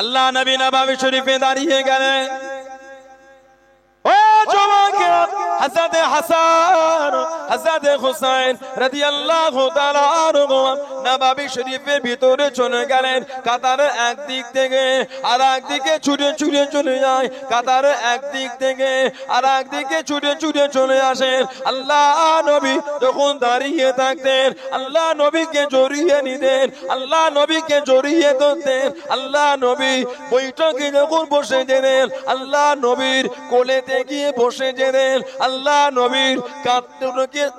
আল্লাহ নবী নববী শরীফে দাঁড়িয়ে গেলেন। ও যুবকেরা, হযরত হাসান হযরত হুসাইন রাদিয়াল্লাহু তাআলা আনহুমা নববী শরীফের ভিতরে চলে গেলেন। কাতারের একদিক থেকে আর একদিকে ছুটে ছুটে চলে যায়, কাতারের একদিক থেকে আর একদিকে ছুটে ছুটে চলে আসেন। আল্লাহ নবী যখন দাঁড়িয়ে থাকতেন, আল্লাহ নবীকে জড়িয়ে নিতেন, আল্লাহ নবীকে জড়িয়ে ধরতেন। আল্লাহ নবী বৈঠকে যখন বসে যেতেন, আল্লাহ নবীর কোলেতে গিয়ে বসে যেতেন, আল্লাহ নবীর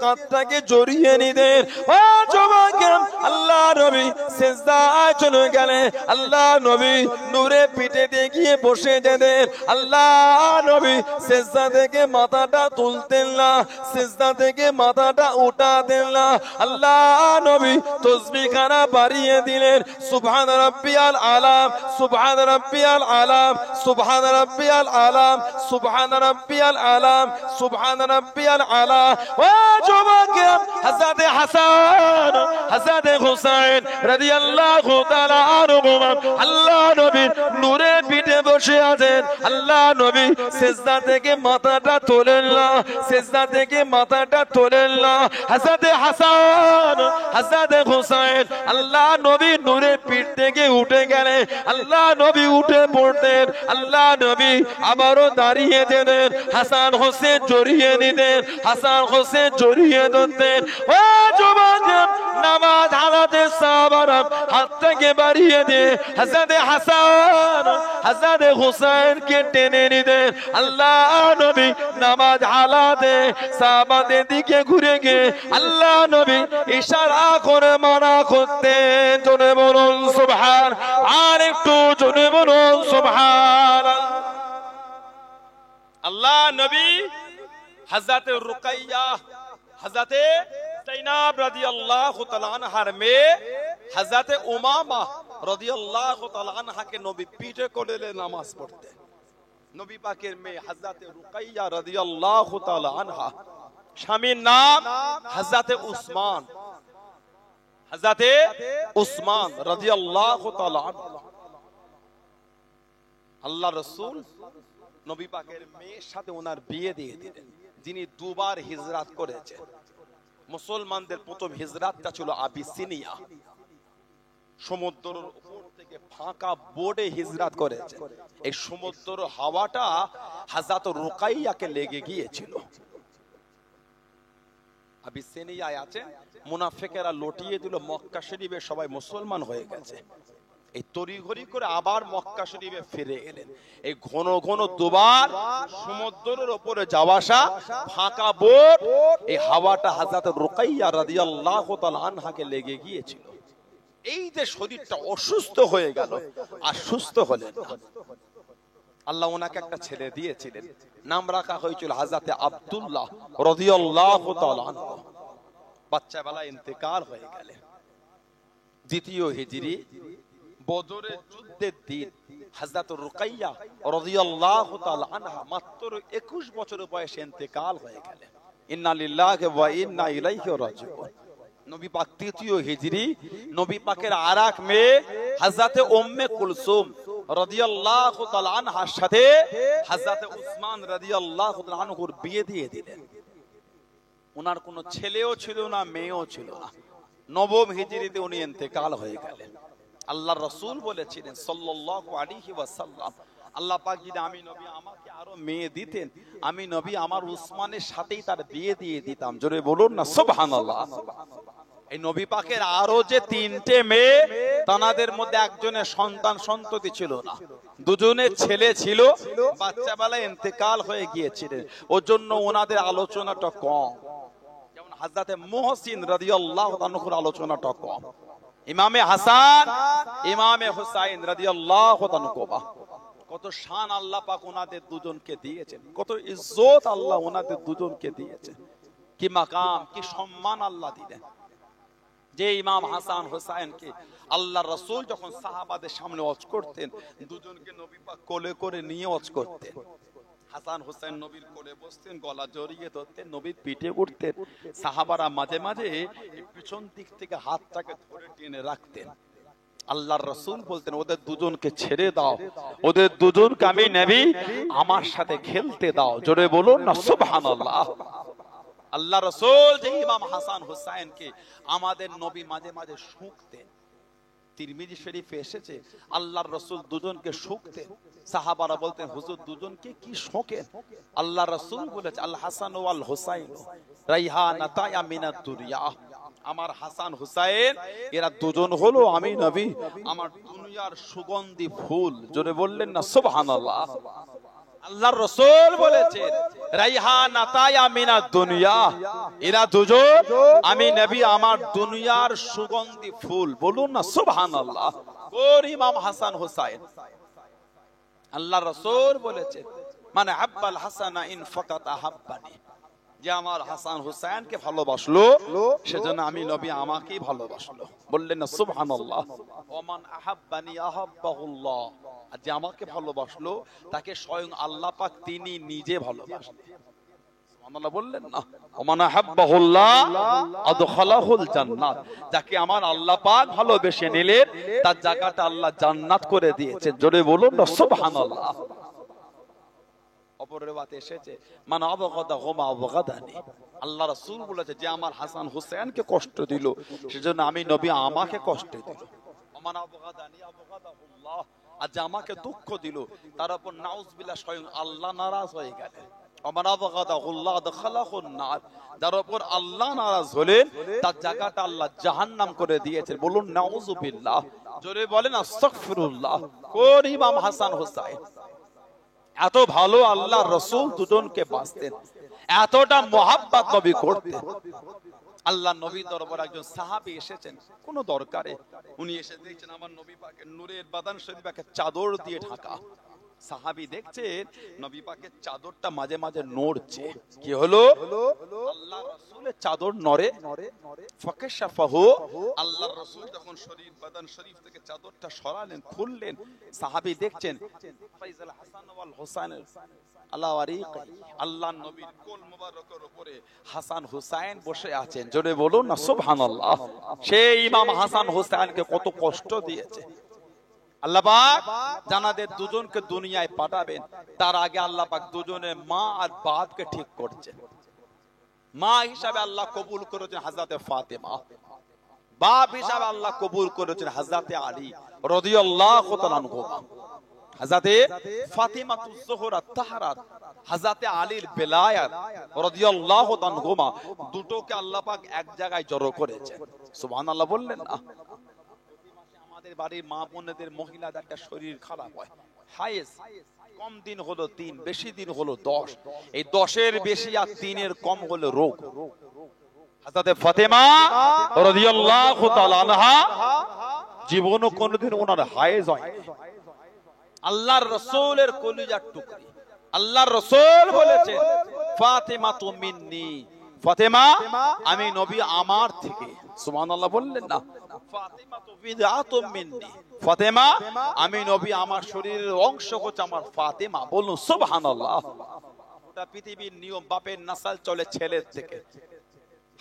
কাঁধটাকে জড়িয়ে নিতেন। ও যুবকেরা, আল্লাহ নবী সিজদায় চলে গেলেন, আল্লাহ নবী নূরে পিঠে গিয়ে বসে যেতেন। আল্লাহ নবী সিজদা থেকে মাথাটা তুলতেন না, সিজদা থেকে মাথাটা উঠাতেন না। আল্লাহ নবী তাসবিহ খানা বাড়িয়ে দিলেন, সুবহান রাব্বিয়াল আলাম, সুবহান রাব্বিয়াল আলাম, সুবহান রাব্বিয়াল আলাম, সুবহান রাব্বিয়াল আলাম, সুবহান রাব্বিয়াল আলা। ও যুবকেরা, হযরত হাসান হযরত হুসাইন রাদিয়াল্লাহু তাআলা আনহুমা আল্লাহ নবীর নূরে পিঠে বসে আছেন। আল্লাহ নবী সিজদা থেকে মাথাটা তোলেন না, সিজদা থেকে মাথাটা তোলেন না। হযরত হাসান হযরত হুসাইন আল্লাহ নবী নূরে পিঠ থেকে উঠে গেলেন, আল্লাহ নবী উঠে পড়তেন, আল্লাহ নবী আবারও দাঁড়িয়ে যেতেন, হাসান হোসেন জড়িয়ে নিতেন, হাসান হোসেন জড়িয়ে ধরতেন। ও যুবকেরা, নামাজ হারাতে সাহাবারা হাতটাকে বাড়িয়ে দিয়ে হযরত হাসান হযরত হুসাইনকে টেনে নিতেন। আল্লাহ নবী নামাজ হালাতে সাহাবাদের দিকে ঘুরে গিয়ে আল্লাহ নবী ইশারা করে মানা করতেন। জোরে বলুন সুবহান, আর একটু জোরে বলুন সুবহান। আল্লাহ নবী হযরত রুকাইয়া হযরত জাইনাব রাদিয়াল্লাহু তাআলা আনহার মেয়ে হযরত উমামা রাদিয়াল্লাহু তাআলা আনহাকে নবী পিঠে করে নামাজ পড়তেন। নবী পাকের মেয়ে হযরত রুকাইয়া রাদিয়াল্লাহু তাআলা আনহা, স্বামীর নাম হযরত উসমান, হযরত উসমান রাদিয়াল্লাহু তাআলা আনহু। আল্লাহ রাসূল নবী পাকের মেয়ের সাথে ওনার বিয়ে দিয়ে দিলেন, যিনি দুবার হিজরত করেছেন। মুসলমানদের প্রথম হিজরতটা ছিল আবিসিনিয়া, সমুদ্রের উপর থেকে ফাঁকা বোর্ডে হিজরত করেছে। এই সমুদ্রের হাওয়াটা হযরত রুকাইয়াকে লেগে গিয়েছিল। আবিসিনিয়ায় আছে, মুনাফিকেরা লুটিয়ে দিল, মক্কা শরীফে সবাই মুসলমান হয়ে গেছে। এই তড়িঘড়ি করে আবার মক্কা শরীফে ফিরে এলেন। এই ঘন ঘন দুবার সমুদ্রের উপরে যাওয়া আসা, ফাঁকা বোট, এই হাওয়াটা হযরত রুকাইয়া রাদিয়াল্লাহু তাআলা আনহাকে লেগে গিয়েছিল। এই যে শরীরটা অসুস্থ হয়ে গেল, আর সুস্থ হলেন না। আল্লাহ ওনাকে একটা ছেলে দিয়েছিলেন, নাম রাখা হয়েছিল হযরত আব্দুল্লাহ রাদিয়াল্লাহু তাআলা আনহু। বাচ্চা বেলা ইন্তেকাল হয়ে গেলেন। দ্বিতীয় হিজরি বদরের যুদ্ধের দিন হযরত রুকাইয়া রাদিয়াল্লাহু তাআলা আনহা মাত্র 21 বছর বয়সে ইন্তেকাল হয়ে গেলেন। ইন্না লিল্লাহি ওয়া ইন্না ইলাইহি রাজিউন। নবী পাক তৃতীয় হিজরি নবী পাকের আরেক মেয়ে হযরত উম্মে কুলসুম রাদিয়াল্লাহু তাআলা আনহার সাথে হযরত উসমান রাদিয়াল্লাহু তাআলা আনহুর বিয়ে দিয়ে দিলেন। ওনার কোনো ছেলেও ছিল না, মেয়েও ছিল না। নবম হিজরিতে উনি ইন্তেকাল হয়ে গেলেন। আল্লাহর রাসূল বলেছিলেন সাল্লাল্লাহু আলাইহি ওয়াসাল্লাম, আল্লাহ পাক যদি আমি নবী আমাকে আরো মেয়ে দিতেন, আমি নবী আমার উসমানের সাথেই তার বিয়ে দিয়ে দিতাম। জোরে বলুন না সুবহানাল্লাহ। এই নবী পাকের আরো যে তিনটে মেয়ে, তাদের মধ্যে একজনের সন্তান সন্ততি ছিল না, দুজনের ছেলে ছিল, বাচ্চা বেলায় ইন্তেকাল হয়ে গিয়েছিলেন। ওর জন্য ওনাদের আলোচনাটা কম। যেমন হযরত মুহসিন রাদিয়াল্লাহু আনহুর আলোচনাটা কম। ইমামে হাসান, ইমামে হুসাইন রাদিয়াল্লাহু আনহু, কত শান আল্লাহ পাক ওনাদের দুজনকে দিয়েছেন, কত ইজ্জত আল্লাহ ওনাদের দুজনকে দিয়েছেন, কি মাকাম, কি সম্মান আল্লাহ দিলেন। যে ইমাম হাসান হুসাইনকে আল্লাহর রাসূল যখন সাহাবাদের সামনে ওয়াজ করতেন, দুজনকে নবী পাক কোলে করে নিয়ে ওয়াজ করতেন। হাসান হুসাইন নবীর কোলে বসতেন, গলা জড়িয়ে ধরতেন, নবীর পিঠে উঠতেন। সাহাবারা মাঝে মাঝে পিছন দিক থেকে হাতটাকে ধরে টেনে রাখতেন। আল্লাহর রাসূল বলতেন ওদের দুজনকে ছেড়ে দাও, ওদের দুজনকে আমি নবী আমার সাথে খেলতে দাও। জোরে বলুন না সুবহানাল্লাহ। আল্লাহ রাসূল যে ইমাম হাসান হুসাইনকে আমাদের নবী মাঝে মাঝে শুঁকতেন। তিরমিজি শরীফে এসেছে আল্লাহর রাসূল দুজনকে শুঁকতেন। সাহাবারা বলতেন হুজুর দুজনকে কি শোকেন? আল্লাহর রাসূল বলেছে আল হাসান ওয়াল হুসাইন রাইহানাতা মিনাদ দুনিয়া, আমার হাসান হুসাইন এরা দুজন হলো আমি নবী আমার দুনিয়ার সুগন্ধি ফুল। জোরে বললেন না সুবহানাল্লাহ। আল্লাহর রাসূল বলেছেন রাইহানাতা মিনাদ দুনিয়া, এরা দুজন আমি নবী আমার দুনিয়ার সুগন্ধি ফুল। বলুন না সুবহানাল্লাহ। কোন ইমাম হাসান হুসাইন? আল্লাহর রাসূল বলেছেন মানে আব্বাল হাসানা ইন ফাকাত আহাব্বানি, যে আমার হাসান হুসাইনকে ভালোবাসলো সেজন্য আমি নবী আমাকেই ভালোবাসলো। বললেন না সুবহানাল্লাহ। ওমান আহাব্বানি আহাব্বাহুল্লাহ, আর যে আমাকে ভালোবাসলো তাকে স্বয়ং আল্লাহ পাক তিনি নিজে ভালোবাসলেন। সুবহানাল্লাহ বললেন না। ওমান আহাব্বাহুল্লাহ আদখালাহুল জান্নাত, যাকে আমার আল্লাহ পাক ভালোবেসে নিলেন তার জায়গাটা আল্লাহ জান্নাত করে দিয়েছেন। জোরে বলুন না সুবহানাল্লাহ। অপর রিওয়ায়াতে এসেছে মান আবগাদা হুমা আবগাদানি, আল্লাহ রাসূল বলেছে যে আমার হাসান হুসাইনকে কষ্ট দিল সেজন্য আমি নবী আমাকে কষ্ট দিল। ওমান আবগাদানি আবগাদাহুল্লাহ, আর যে আমাকে দুঃখ দিল তার উপর নাউজুবিল্লাহ স্বয়ং আল্লাহ নারাজ হয়ে গেলেন। ওমান আবগাদাহুল্লাহ আদখালাহুন নার, যার উপর আল্লাহ নারাজ হলেন তার জায়গাটা আল্লাহ জাহান্নাম করে দিয়েছেন। বলুন নাউজুবিল্লাহ। জোরে বলেন আস্তাগফিরুল্লাহ। কোন ইমাম হাসান হুসাইন? এত ভালো আল্লাহর রাসূল দুজনকে বাসতেন, এতটা মোহাব্বত নবী করতেন। আল্লাহ নবীর দরবারে একজন সাহাবী এসেছেন কোন দরকারে, উনি এসে দেখছেন আমার নবী পাকের নূরের বাদান শরীফ একটা চাদর দিয়ে ঢাকা। সাহাবী দেখছেন নবী পাকের চাদরটা মাঝে মাঝে নড়ছে। কি হলো? আল্লাহর রাসূলের চাদর নড়ে। ফাকাশাফাহু, আল্লাহর রাসূল যখন শরীর বাদান শরীফ থেকে চাদরটা সরালেন খুললেন, সাহাবী দেখছেন ফাইজাল হাসান ওয়াল হুসাইন আলা ওয়ারিকি, আল্লাহর নবীর কোল মোবারকের উপরে হাসান হুসাইন বসে আছেন। জোরে বলুন না সুবহানাল্লাহ। সেই ইমাম হাসান হুসাইনকে কত কষ্ট দিয়েছে। আল্লাহ পাক জানাদের দুজনকে দুনিয়ায় পাঠাবেন তার আগে আল্লাহ পাক দুজনের মা আর বাপকে ঠিক করছেন। মা হিসাবে আল্লাহ কবুল করেছেন হযরতে ফাতেমা, বাপ হিসাবে আল্লাহ কবুল করেছেন হযরতে আলী রাদিয়াল্লাহু তাআলা আনহু। হযরতে ফাতিমাতুজ যোহরা তাহরাত, হযরতে আলীর বেলায়াত রাদিয়াল্লাহু তাআলা আনহুমা, দুটোকে আল্লাহ পাক এক জায়গায় জড়ো করেছেন। সুবহানাল্লাহ বললেন না। আমাদের বাড়ির মা বোনেদের মহিলাদের একটা শরীর খারাপ হয়, হায়েস কম দিন হলো 3, বেশি দিন হলো 10, এই 10-এর বেশি আর 3-এর কম হলো রোগ। হযরতে ফাতেমা রাদিয়াল্লাহু তাআলা আনহা জীবনও কোনদিন ওনার হায়েজ হয়। আল্লাহর রাসূলের কলিজার টুকরি, আল্লাহর রাসূল বলেছেন ফাতেমা তু মিন্নি, ফাতেমা আমি নবী আমার থেকে। সুবহানাল্লাহ বললেন না। ফাতেমা তু বিদআতুম মিন্নি, ফাতেমা আমি নবী আমার শরীরের অংশ হচ্ছে আমার ফাতেমা। বলুন সুবহানাল্লাহ। গোটা পৃথিবীর নিয়ম বাপের নাসাল চলে ছেলের থেকে।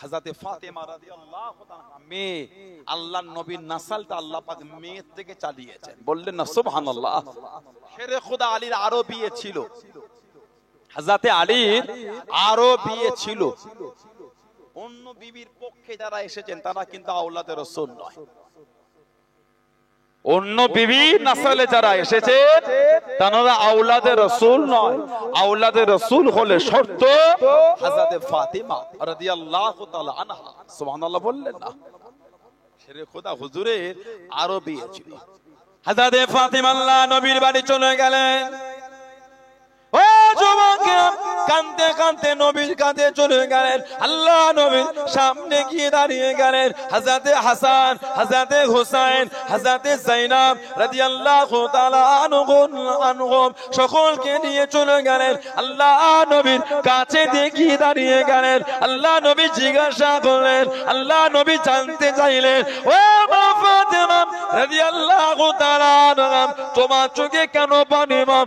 হযরতে ফাতেমা রাদিয়াল্লাহু তাআলা মেয়ে, আল্লাহর নবীর নাসালটা আল্লাহ পাক মেয়ে থেকে চালিয়েছেন। বললেন না সুবহানাল্লাহ। শেরে খোদা আলীর আরো বিয়ে ছিল, হযরতে আলীর আরো বিয়ে ছিল। অন্য বিবির পক্ষে যারা এসেছেন তারা কিন্তু আওলাদে রাসূল নয়। অন্য বিবির নাসালে যারা এসেছে তারা আওলাদে রাসূল নয়। আওলাদে রাসূল হলে শর্ত হযরতে ফাতিমা রাদিয়াল্লাহু তাআলা আনহা। সুবহানাল্লাহ বললেন না। শেরে খোদা হুজুরের আরো বিয়ে ছিল। হযরতে ফাতিমা আল্লাহ নবীর বাড়ি চলে গেলেন। ও যুবকেরা, কাঁদতে কাঁদতে নবীর কাছে চলে গেলেন। আল্লাহ নবীর সামনে গিয়ে দাঁড়িয়ে গেলেন। হযরতে হাসান, হযরতে হুসাইন, হযরতে যায়েনব রাদিয়াল্লাহু তাআলা আনহুম সকলকে নিয়ে চলে গেলেন। আল্লাহ নবীর কাছে গিয়ে দাঁড়িয়ে গেলেন। আল্লাহ নবী জিজ্ঞাসা করলেন, আল্লাহ নবী জানতে চাইলেন, ও মা ফাতেমা রাদিয়াল্লাহু তাআলা আনহা, তোমার চোখে কেন পানি মা?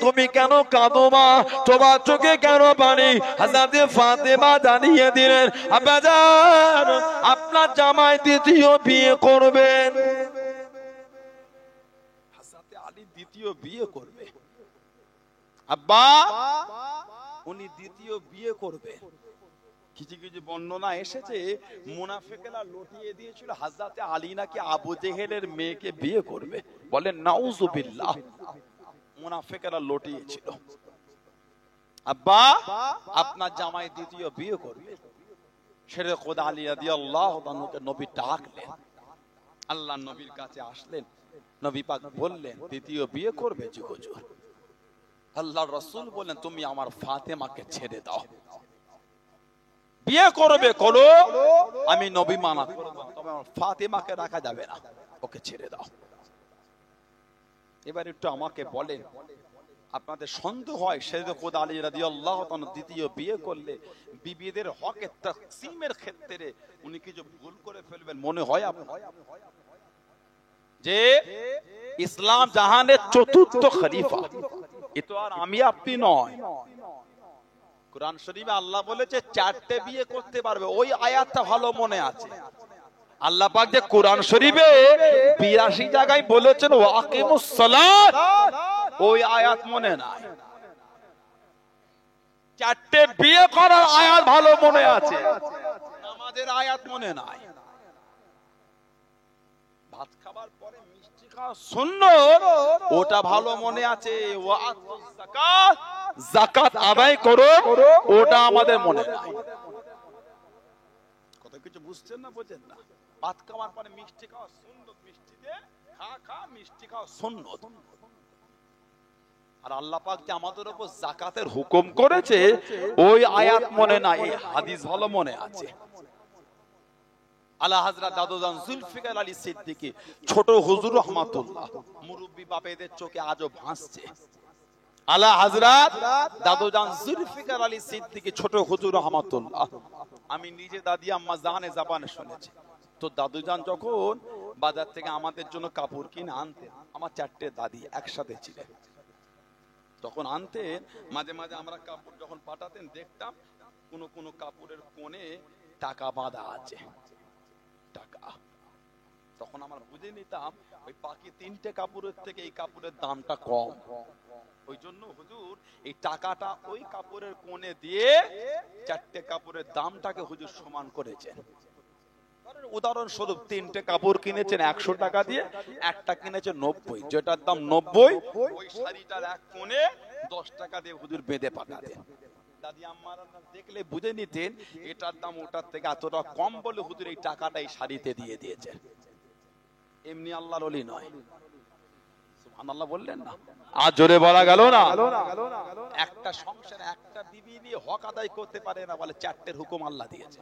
তুমি কেন কাঁদো মা? তোমার চোখে কেন পানি? হযরতে ফাতেমা জানিয়ে দিলেন, আব্বাজান আপনার জামাই দ্বিতীয় বিয়ে করবেন। আলী দ্বিতীয় বিয়ে করবে। আব্বা উনি দ্বিতীয় বিয়ে করবে। কিছু কিছু বর্ণনা এসেছে মুনাফিকেরা লটিয়ে দিয়েছিল হযরত আলী নাকি আবু জেহেলের মেয়েকে বিয়ে করবে। বলেন নাউজুবিল্লাহ, মুনাফিকেরা লটিয়েছিল। আব্বা আপনার জামাই দ্বিতীয় বিয়ে করবে। শেরে খোদা আলী রাদিয়াল্লাহু তাআলাকে নবী ডাকলেন, আল্লাহর নবীর কাছে আসলেন। নবী পাক বললেন দ্বিতীয় বিয়ে করবে জি হুজুর। আল্লাহর রাসূল বললেন তুমি আমার ফাতেমাকে ছেড়ে দাও। বিয়ে করবে করো, আমি নবী মানা করব, তবে আমার ফাতেমাকে রাখা যাবে না, ওকে ছেড়ে দাও। এবার একটু আমাকে বলেন, আপনাদের সন্দেহ হয় শেরে খোদা আলী রাদিয়াল্লাহু তাআলা দ্বিতীয় বিয়ে করলে বিবিদের হকের তাকসীমের ক্ষেত্রে উনি কিছু ভুল করে ফেলবেন মনে হয় আপনার? যে ইসলাম জাহানের চতুর্থ খলিফা, এ তো আর আমি আপনি নয়। কুরআন শরীফে আল্লাহ বলেছে চারটে বিয়ে করতে পারবে, ওই আয়াতটা ভালো মনে আছে। আল্লাহ পাক যে কুরআন শরীফে 82 জায়গায় বলেছেন ওয়াকিমুস সালাত, ওই আয়াত মনে নাই। চারটে বিয়ে করার আয়াত ভালো মনে আছে, নামাজের আয়াত মনে নাই। ভাত খাবার পরে মিষ্টি খাওয়া সুন্নত, ওটা ভালো মনে আছে। ওয়াতুজ যাকাত, যাকাত আদায় করো, ওটা আমাদের মনে নাই। কত কিছু বুঝছেন না, বোঝেন না? ভাত খাওয়ার পরে মিষ্টি খাওয়া সুন্নত, মিষ্টিতে খা মিষ্টি খাওয়া সুন্নত। আর আল্লাহ পাক যে আমাদের উপর যাকাতের হুকুম করেছে, ওই আয়াত মনে নাই, হাদিস ভালো মনে আছে। আলা হযরত দাদুজান জুলফিকার আলী সিদ্দিকী ছোট হুজুর রহমাতুল্লাহ, মুরব্বি বাপেদের চোখে আজও ভাসছে। আলা হযরত দাদুজান জুলফিকার আলী সিদ্দিকী ছোট হুজুর রহমাতুল্লাহ, আমি নিজে দাদি আম্মা জানে জবানে শুনেছি। তো দাদুজান যখন বাজার থেকে আমাদের জন্য কাপড় কিনে আনতেন, আমার চারটে দাদি একসাথে ছিলেন, তখন আনতেন, মাঝে মাঝে আমরা কাপড় যখন পাঠাতেন দেখতাম কোন কাপড়ের কোণে টাকা বাঁধা আছে, টাকা। তখন আমরা বুঝে নিতাম ওই বাকি তিনটে কাপড়ের থেকে এই কাপড়ের দামটা কম, ওই জন্য হুজুর এই টাকাটা ওই কাপড়ের কোণে দিয়ে চারটে কাপড়ের দামটাকে হুজুর সমান করেছেন। উদাহরণস্বরূপ তিনটে কাপড় কিনেছেন 100 টাকা দিয়ে, একটা কিনেছেন 90, যেটার দাম 90, ওই শাড়িটার এক কোণে 10 টাকা দিয়ে হুজুর বেঁধে পাঠাতেন। দাদি আম্মারা দেখলে বুঝে নিতেন এটার দাম ওটার থেকে এতটা কম বলে হুজুর এই টাকাটা এই শাড়িতে দিয়ে দিয়েছেন। এমনি আল্লাহর ওলি নয়, সুবহানাল্লাহ বললেন না? আর জোরে বলা গেল না? একটা সংসারে একটা বিবি দিয়ে হক আদায় করতে পারে না বলে চারটের হুকুম আল্লাহ দিয়েছে।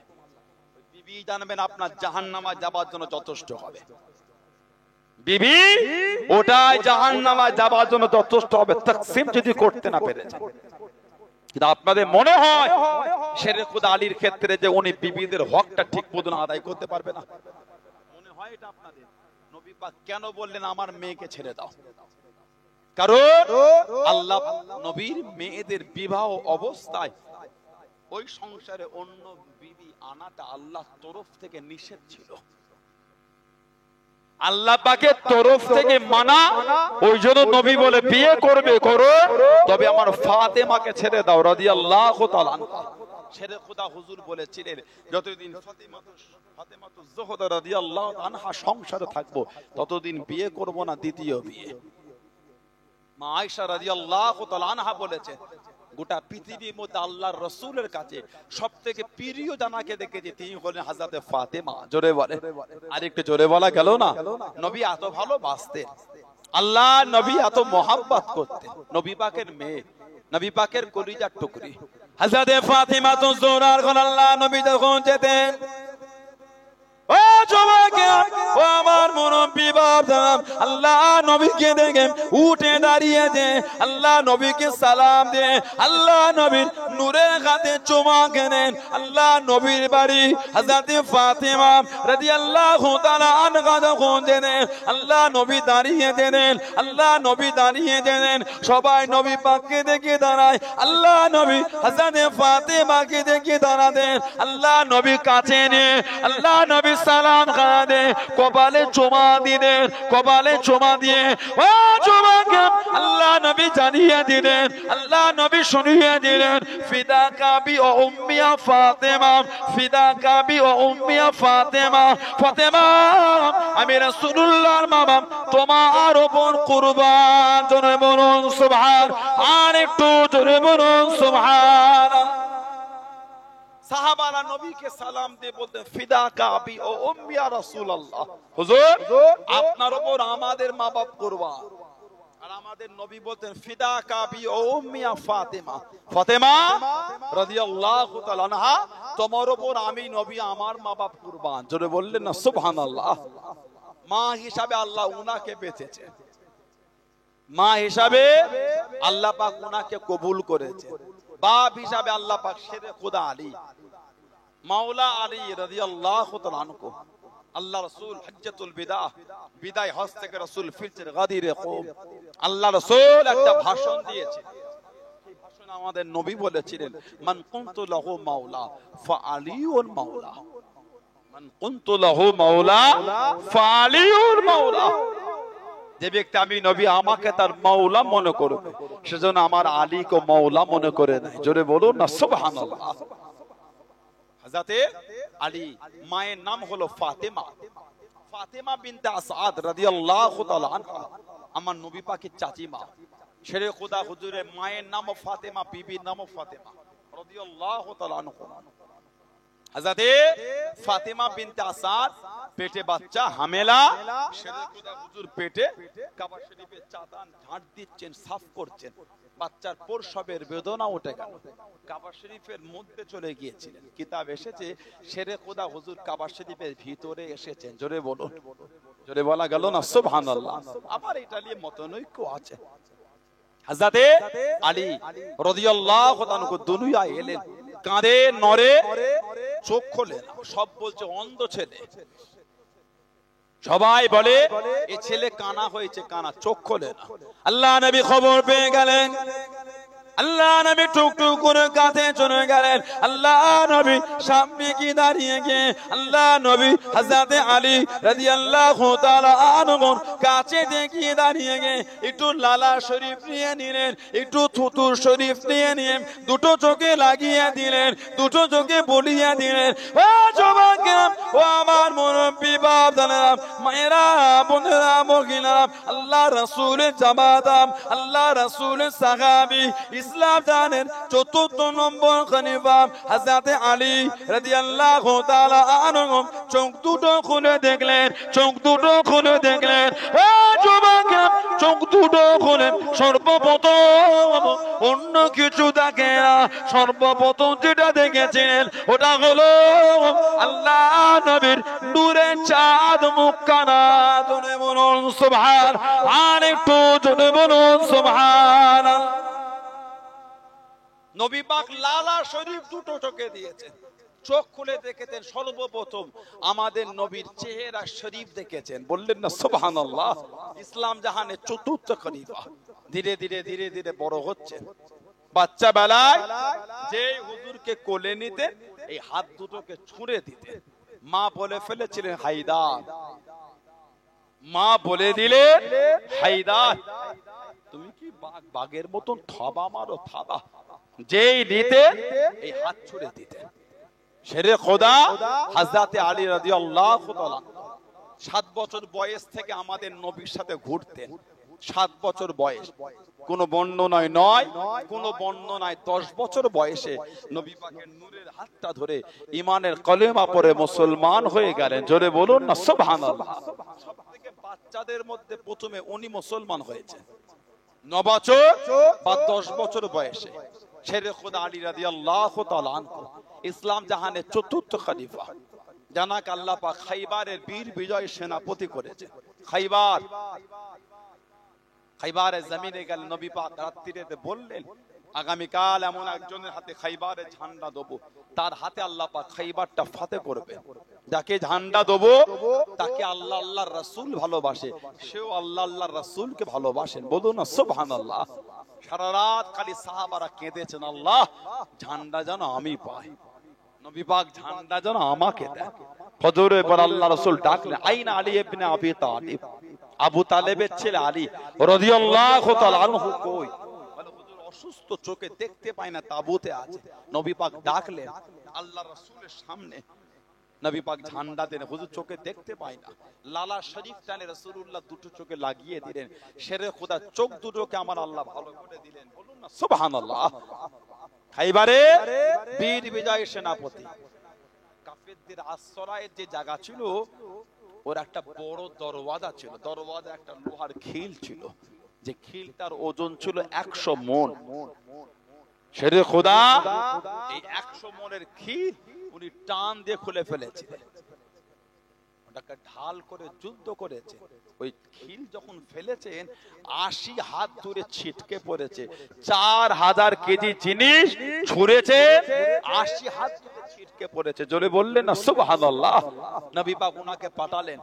বিবি জানবেন আপনার জাহান্নামে যাবার জন্য যথেষ্ট হবে, বিবি ওটাই জাহান্নামে যাবার জন্য যথেষ্ট হবে, তাকসীম যদি করতে না পেরেছে। কিন্তু আপনাদের মনে হয় শেরে খোদা আলীর ক্ষেত্রে যে উনি বিবিদের হকটা ঠিক মতন আদায় করতে পারবে না? মনে হয় এটা আপনাদের? নবী পাক কেন বললেন আমার মেয়েকে ছেড়ে দাও? কারণ আল্লাহ নবীর মেয়েদের বিবাহ অবস্থায় ওই সংসারে অন্য বিবি আনাটা আল্লাহর তরফ থেকে নিষেধ ছিল। আল্লাহ পাকের তরফ থেকে মানা, ওই জন্য নবী বলে বিয়ে করবে করো, তবে আমার ফাতেমাকে ছেড়ে দাও রাদিয়াল্লাহু তাআলা আনহা। শেরে খোদা হুজুর বলেছিলেন যতদিন ফাতেমাতুজ জোহরা রাদিয়াল্লাহু আনহা সংসারে থাকবো ততদিন বিয়ে করব না দ্বিতীয় বিয়ে। মা আয়েশা রাদিয়াল্লাহু তাআলা আনহা বলেছে গোটা পৃথিবীর মধ্যে আল্লাহর রাসূলের কাছে সবথেকে প্রিয় জানাকে দেখেছি তিনি হলেন হযরত ফাতেমা। জোরে বলে, আর একটু জোরে বলা গেল না? নবী এত ভালোবাসতেন, আল্লাহ নবী এত মহব্বত করতেন, নবী পাকের মেয়ে, নবী পাকের কলিজার টুকরি হযরত ফাতিমা তুজ জোহরার ঘর আল্লাহ নবী যখন যেতেন, ও যুবকেরা, ও আমার মুরব্বি বাপরা, আল্লাহ নবীকে দেখে উঠে দাঁড়িয়ে দে, আল্লাহ নবীকে সালাম দে, আল্লাহ নবীর নূরের হাতে চুমা কেনেন আল্লাহ নবীর বাড়ি হযরত ফাতেমা রাদিয়াল্লাহু তাআলা আনহা যখন দেন আল্লাহ নবী দাঁড়িয়ে দেন আল্লাহ নবী দাঁড়িয়ে দেন সবাই নবী পাককে দেখে দাঁড়ায় আল্লাহ নবী হযরত ফাতেমাকে দেখে দাঁড়াতেন আল্লাহ নবী কাছে নিয়ে আল্লাহ নবী সালাম খাওয়াতে কপালে চুমা দিলেন কপালে চুমা দিয়ে ও চুমাকে আল্লাহ নবী জানিয়ে দিলেন আল্লাহ নবী শুনিয়ে দিলেন ফিদা কাবি ও উম্মিয়া ফাতেমা ফিদা কাবি ও উম্মিয়া ফাতেমা ফাতেমা আমি রাসূলুল্লাহর মা তোমার উপর কুরবান জোরে বলুন সুবহান আর একটু জোরে বলুন সুবহান সাহাবারা নবীকে সালাম দিয়ে বলতেন ফিদা কাবি ও উম্মি ইয়া রাসূলুল্লাহ হুজুর আপনার উপর আমাদের মা বাপ কুরবান আর আমাদের নবী বলতেন ফিদা কাবি ও উম্মি ইয়া ফাতেমা ফাতেমা রাদিয়াল্লাহু তাআলা আনহা তোমার উপর আমি নবী আমার মা বাপ কুরবান জোরে বললেন না সুবহানাল্লাহ মা হিসাবে আল্লাহ উনাকে বেঁচেছে মা হিসাবে আল্লাহ পাক উনাকে কবুল করেছে বাপ হিসাবে আল্লাহ পাক শেরে খুদা আলী মাওলা আলী রাদিয়াল্লাহু তাআলা আনহু আল্লাহ রাসূল হজ্জাতুল বিদায় হজ থেকে রাসূল ফিরছেন গাদিরে কওম আল্লাহ রাসূল একটা ভাষণ দিয়েছে সেই ভাষণে আমাদের নবী বলেছিলেন মান কুনতু লাহু মাওলা ফা আলিউল মাওলা মান কুনতু লাহু মাওলা ফা আলিউল মাওলা যে ব্যক্তি আমি নবী আমাকে তার মাওলা মনে করবে সেজন্য আমার আলীকে মাওলা মনে করে নাই জোরে বলুন না সুবহানাল্লাহ হযরত আলী মায়ের নাম হলো ফাতেমা ফাতেমা বিনতে আসাদ রাদিয়াল্লাহু তাআলা আনহা আমার নবী পাকের চাচি মা শেরে খোদা হুজুরের মায়ের নাম ফাতেমা বিবির নাম ফাতেমা রাদিয়াল্লাহু তাআলা আনহা হযরত ফাতেমা বিনতে আসাদ পেটে বাচ্চা হামেলা শেরে খোদা হুজুর পেটে কাবা শরীফের চাতান ঝাড় দিচ্ছেন সাফ করছেন বাচ্চার প্রসবের বেদনা উঠে গেল কাবা শরীফের মধ্যে চলে গিয়েছিলেন কিতাব এসেছে শেরে খোদা হুজুর কাবা শরীফের ভিতরে এসেছেন জোরে বলুন জোরে বলা গেল না সুবহানাল্লাহ আবার এটা নিয়ে মতনৈক্য আছে হযরত আলী রাদিয়াল্লাহু তাআলা দুনিয়ায় এলেন কাঁদে নরে চোখ খোলে না সব বলছে অন্ধ ছেলে সবাই বলে এই ছেলে কানা হয়েছে কানা চোখ খোলে না আল্লাহ নবী খবর পেয়ে গেলেন আল্লাহ নবী টুকটুক করে কাঁধে চলে গেলেন আল্লাহ নবী সামনে কি দাঁড়িয়ে গিয়ে আল্লাহ নবী হযরত আলী রাদিয়াল্লাহু তাআলা আনহুর কাছে দেখিয়ে দাঁড়িয়ে গিয়ে একটু লালা শরীফ নিয়ে নিলেন একটু থুতুর শরীফ নিয়ে নিয়ে দুটো চোখে লাগিয়ে দিলেন দুটো চোখে বলিয়ে দিলেন ও যুবকেরা ও আমার মুরব্বি বাপ দাদারা মায়েরা বোনেরা মহিলারা আল্লাহ রাসূলের জামাতাম আল্লাহ রাসূলের সাহাবী ইসলাম জানের চতুর্থ নম্বর খলিফা হযরত আলী রাদিয়াল্লাহু তাআলা আনহু চোখ দুটো খুলে দেখলেন চোখ দুটো খুলে দেখলেন ও যুবকেরা চোখ দুটো খুলে সর্বপ্রথম অন্য কিছু দেখে না সর্বপ্রথম যেটা দেখেছেন ওটা হলো আল্লাহ নবীর নূরের চাঁদ মুখখানা জোরে বলুন সুবহান আর একটু জোরে বলুন সুবহান নবী পাক লালা শরীফ দুটো চোখে দিয়েছেন চোখ খুলে দেখেছেন সর্বপ্রথম আমাদের নবীর চেহারা শরীফ দেখেছেন বললেন না সুবহানাল্লাহ ইসলাম জাহানের চতুর্থ খলিফা ধীরে ধীরে ধীরে ধীরে বড় হচ্ছেন বাচ্চা বেলায় যে হুজুরকে কোলে নিতেন এই হাত দুটোকে ছুঁড়ে দিতেন মা বলে ফেলেছিলেন হায়দার মা বলে দিলেন হায়দার তুমি কি বাঘের মতন থাবা মারো থাবা যেই নিতে এই হাত ছুড়ে দিতেন শেরে খোদা হযরত আলী রাদিয়াল্লাহু তাআলা 7 বছর বয়স থেকে আমাদের নবীর সাথে ঘুরতেন 7 বছর বয়স কোন বর্ণনায় নয় কোন বর্ণনায় 10 বছর বয়সে নবী পাকের নূরের হাতটা ধরে ঈমানের কলেমা পড়ে মুসলমান হয়ে গেলেন জোরে বলুন না সুবহানাল্লাহ সবথেকে বাচ্চাদের মধ্যে প্রথমে উনি মুসলমান হয়েছেন 9 বছর বা 10 বছর বয়সে শেরে খোদা আলী রাদিয়াল্লাহু তাআলা আনহু ইসলাম জাহানের চতুর্থ খলিফা জানাক আল্লাহ পাক খাইবারের বীর বিজয় সেনাপতি করেছে খাইবারের জমিনে গেল নবী পাক রাত্রিতে বললেন আগামীকাল এমন একজনের হাতে খাইবারের ঝান্ডা দেবো, তার হাতে আল্লাহ পাক খাইবারটা ফাতে করবে। যাকে ঝান্ডা দেবো তাকে আল্লাহ আল্লাহর রাসূল ভালোবাসে, সেও আল্লাহ আল্লাহর রাসূলকে ভালোবাসেন। বলুন না সুবহানাল্লাহ। সারা রাত খালি সাহাবারা কেঁদেছেন, আল্লাহ ঝান্ডা যেন আমি পাই, নবী পাক ঝান্ডা যেন আমাকে দেয়। ফজরের পর আল্লাহ রাসূল ডাকলেন, আইনা আলী ইবনে আবি তালিব, আবু তালেবের ছেলে আলী রাদিয়াল্লাহু তাআলা আনহু কই? অসুস্থ, চোখে দেখতে পায় না, তাবুতে আছে। নবী পাক ডাকলেন আল্লাহ রাসূলের সামনে, নবী পাক ঝান্ডা দেন, হুজুর চোখে দেখতে পায় না। লালা শরীফ টানে রাসূলুল্লাহ দুটো চোখে লাগিয়ে দিলেন, শেরে খোদা চোখ দুটোকে আমার আল্লাহ ভালো করে দিলেন। বলুন না সুবহানাল্লাহ। খাইবারে বীর বিজয় সেনাপতি, কাফেরদের আশ্রয়ের যে জায়গা ছিল, ওর একটা বড় দরওয়াজা ছিল, দরওয়াজা একটা লোহার খিল ছিল, যে খিলটার ওজন ছিল 100 মণ। শেরে খোদা এই 100 মণের খিল উনি টান দিয়ে খুলে ফেলেছিলেন, ওটাকে ঢাল করে যুদ্ধ করেছে। ওই খিল যখন ফেলেছেন 80 হাত দূরে ছিটকে পড়েছে। 4000 কেজি জিনিস ছুঁড়েছে, 80 হাত দূরে ছিটকে পড়েছে। জোরে বললেন না সুবহানাল্লাহ। নবী পাক উনাকে পাঠালেন।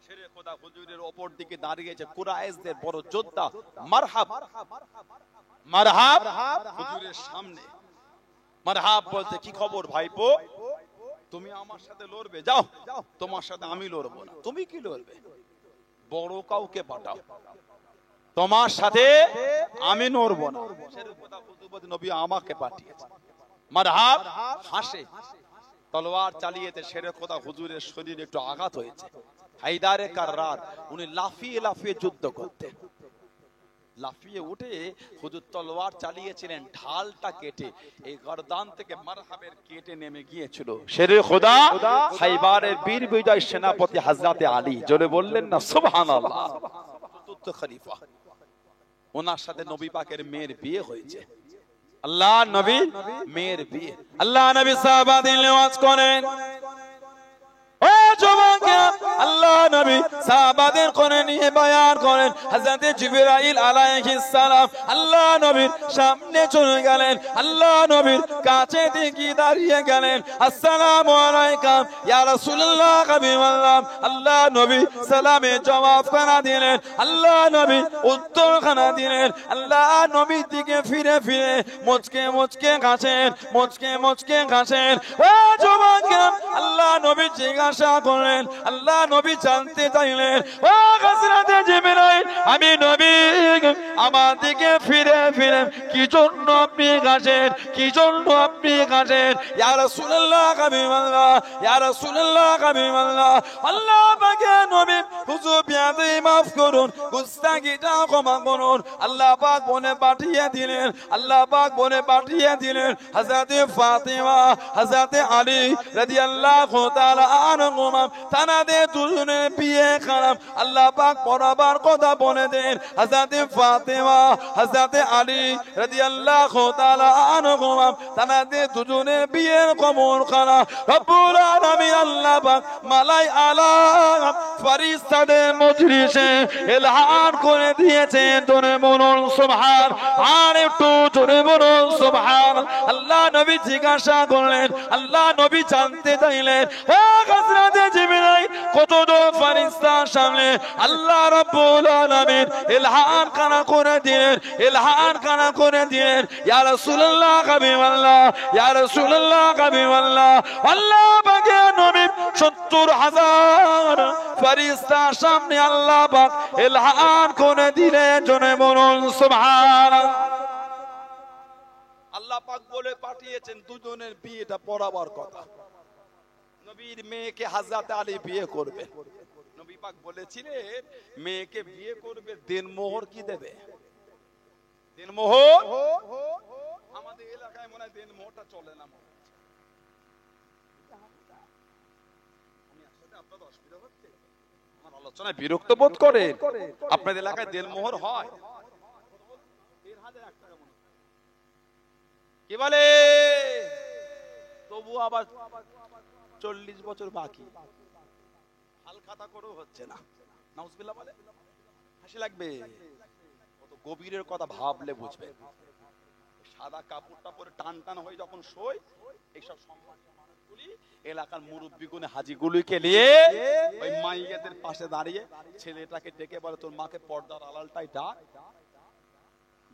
শেরে খোদা হুজুরের উপর দিকে দাঁড়িয়েছে কুরাইশদের বড় যোদ্ধা মারহাব, মারহাব হুজুরের সামনে। মারহাব বলতে, কি খবর ভাইপো, তুমি আমার সাথে লড়বে? যাও, তোমার সাথে আমি লড়বো না। তুমি কি লড়বে? বড় কাউকে পাঠাও, তোমার সাথে আমি লড়বো না। নবী আমাকে পাঠিয়েছে। মারহাব হাসে, তলোয়ার চালিয়েতে শেরে খোদা হুজুরের শরীরে একটু আঘাত হয়েছে। হায়দারে কাররার উনি লাফিয়ে লাফিয়ে যুদ্ধ করতেন। লাফিয়ে উঠে হুজুর তলোয়ার চালিয়েছিলেন, ঢালটা কেটে এই গর্দান থেকে মারহাবের কেটে নেমে গিয়েছিল শেরে খোদা খাইবারের বীর বিজয় সেনাপতি হযরতে আলী। জোরে বললেন না সুবহানাল্লাহ। চতুর্থ খলিফা, ওনার সাথে নবী পাকের মেয়ের বিয়ে হয়েছে। আল্লাহ নবী মেয়ের বিয়ে। আল্লাহ নবী সাহাবাদের ওয়াজ করেন, ও যুবকেরা, আল্লাহ নবী সাহাবাদের কোণে নিয়ে বয়ান করেন। হযরত জিবরাইল আলাইহিস সালাম আল্লাহ নবীর সামনে চলে গেলেন, আল্লাহ নবীর কাছে দিকে দাঁড়িয়ে গেলেন। আসসালামু আলাইকুম ইয়া রাসূলুল্লাহ হাবিবাল্লাহ। আল্লাহ নবী সালামে জবাব খানা দিলেন, আল্লাহ নবী উত্তর খানা দিলেন। আল্লাহ নবীর দিকে ফিরে ফিরে মুচকে মুচকে কাছেন, মুচকে মুচকে কাছেন। ও যুবকেরা, আল্লাহ নবী জিজ্ঞাসা করলেন, আল্লাহ নবী জানতে চাইলেন, ও হযরত জিবরাইল, আমি নবী আমার দিকে ফিরে ফিরে কি জন্য আপনি কাছেন, কি জন্য আপনি কাছেন? ইয়া রাসূলুল্লাহ হাবিবাল্লাহ, ইয়া রাসূলুল্লাহ হাবিবাল্লাহ। আল্লাহ পাকে নবী হুজুর বিয়াদে মাফ করুন, গুস্তাখিটা ক্ষমা করুন। আল্লাহ পাক বনে পাঠিয়ে দিলেন, আল্লাহ পাক বনে পাঠিয়ে দিলেন হযরত ফাতিমা, হযরত আলী রাদিয়াল্লাহু তাআলা আনহুমা, তানাদের দুজনের বিয়ে খারাপ আল্লাহ পাক বরাবর কথা বলে দেন। হযরত ফাতিমা, হযরত আলী রাদিয়াল্লাহু তাআলা আনহুমা, তানাদের দুজনের বিয়ের কবর খারাপ রব্বুল আলামিন আল্লাহ পাক মালাই আলা ফেরেশতাদের মজলিসে এলান করে দিয়েছেন। জোরে বলুন সুবহান, আর একটু জোরে বলুন সুবহান। আল্লাহ নবী জিজ্ঞাসা করলেন, আল্লাহ নবী জানতে চাইলেন, ও হযরত জিবরাইল, কতজন ফেরেশতার সামনে আল্লাহ রাব্বুল আলামিন ইলহাম কানা করে দিলেন, ইলহাম কানা করে দিলেন। ইয়া রাসূলুল্লাহ হাবিবাল্লাহ, ইয়া রাসূলুল্লাহ হাবিবাল্লাহ। আল্লাহ পাকের নবী ৭০,০০০ ফেরেশতার সামনে আল্লাহ পাক ইলহাম করে দিলেন। জোরে বলুন সুবহানাল্লাহ। আল্লাহ পাক বলে পাঠিয়েছেন দুজনের বিয়েটা পড়াবার কথা। নবীর মেয়েকে হযরত আলী বিয়ে করবে। নবী পাক বলেছিলেন মেয়েকে বিয়ে করবে, দেনমোহর কি দেবে? দেনমোহর আমাদের এলাকায় মনে হয় দেনমোহরটা চলে না। আপনাদের অসুবিধা হচ্ছে? আমার আলোচনায় বিরক্ত বোধ করে? আপনাদের এলাকায় দেনমোহর হয়? কি বলে? তবু আবার 40 বছর বাকি, হাল খাতা করেও হচ্ছে না। নাউজুবিল্লাহ বলে হাসি লাগবে, কত গভীরের কথা ভাবলে বুঝবে। সাদা কাপড়টা পরে টান টান হয়ে যখন শোয়, এইসব সম্মানিত মানুষগুলি এলাকার মুরব্বিগুনে হাজিগুলিকে নিয়ে ওই মাইয়াদের পাশে দাঁড়িয়ে ছেলেটাকে ডেকে বলে, তোর মাকে পর্দার আড়ালটাই ডাক।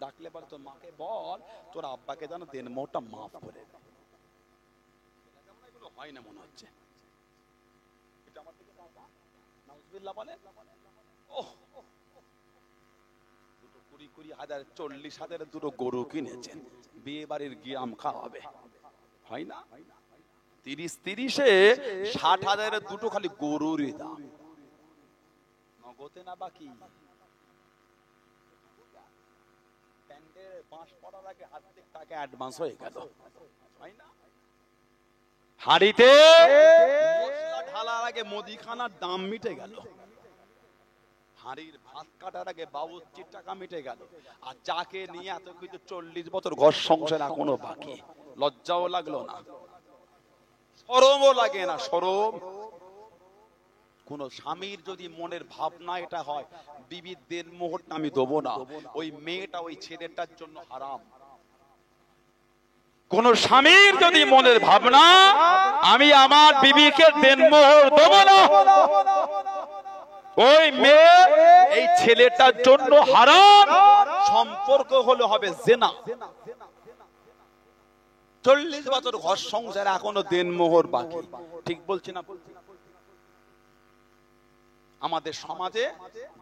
ডাকলে বলে, তোর মাকে বল তোর আব্বাকে যেন দেন মোটা মাফ করে দেয়। এগুলো হয় না মনে হচ্ছে। এটা আমার দিকে নাউজুবিল্লাহ বলে। ওহ, দুটো 20,000 40,000 দুটো গরু কিনেছেন, বিয়ে বাড়ির গিরাম খাওয়াবে, হয় না? 30-30-এ 60,000 দুটো খালি গরুরই দাম, নগদে না বাকি। প্যান্ডের বাঁশ পড়ার আগে অর্ধেক টাকা অ্যাডভান্স হয়ে গেল, হয় না? হাড়িতে মশলা ঢালার আগে মুদিখানার দাম মিটে গেল, হাড়ির ভাত কাটার আগে বাবুর্চির টাকা মিটে গেল। আর যাকে নিয়ে এত কিছু 40 বছর ঘর সংসার এখনো বাকি, লজ্জাও লাগলো না, শরমও লাগে না। শরম কোন স্বামীর যদি মনের ভাবনা এটা হয়, বিবির দেন মোহরটা আমি দেবো না, ওই মেয়েটা ওই ছেলেটার জন্য হারাম। কোন স্বামীর যদি মনের ভাবনা আমি আমার বিবিকে দেন মোহর দেবো না, ওই মেয়ে এই ছেলেটার জন্য হারাম। সম্পর্ক হলে হবে জিনা। 40 বছর ঘর সংসার এখনো দেন মোহর বাকি, ঠিক বলছি না? আমাদের সমাজে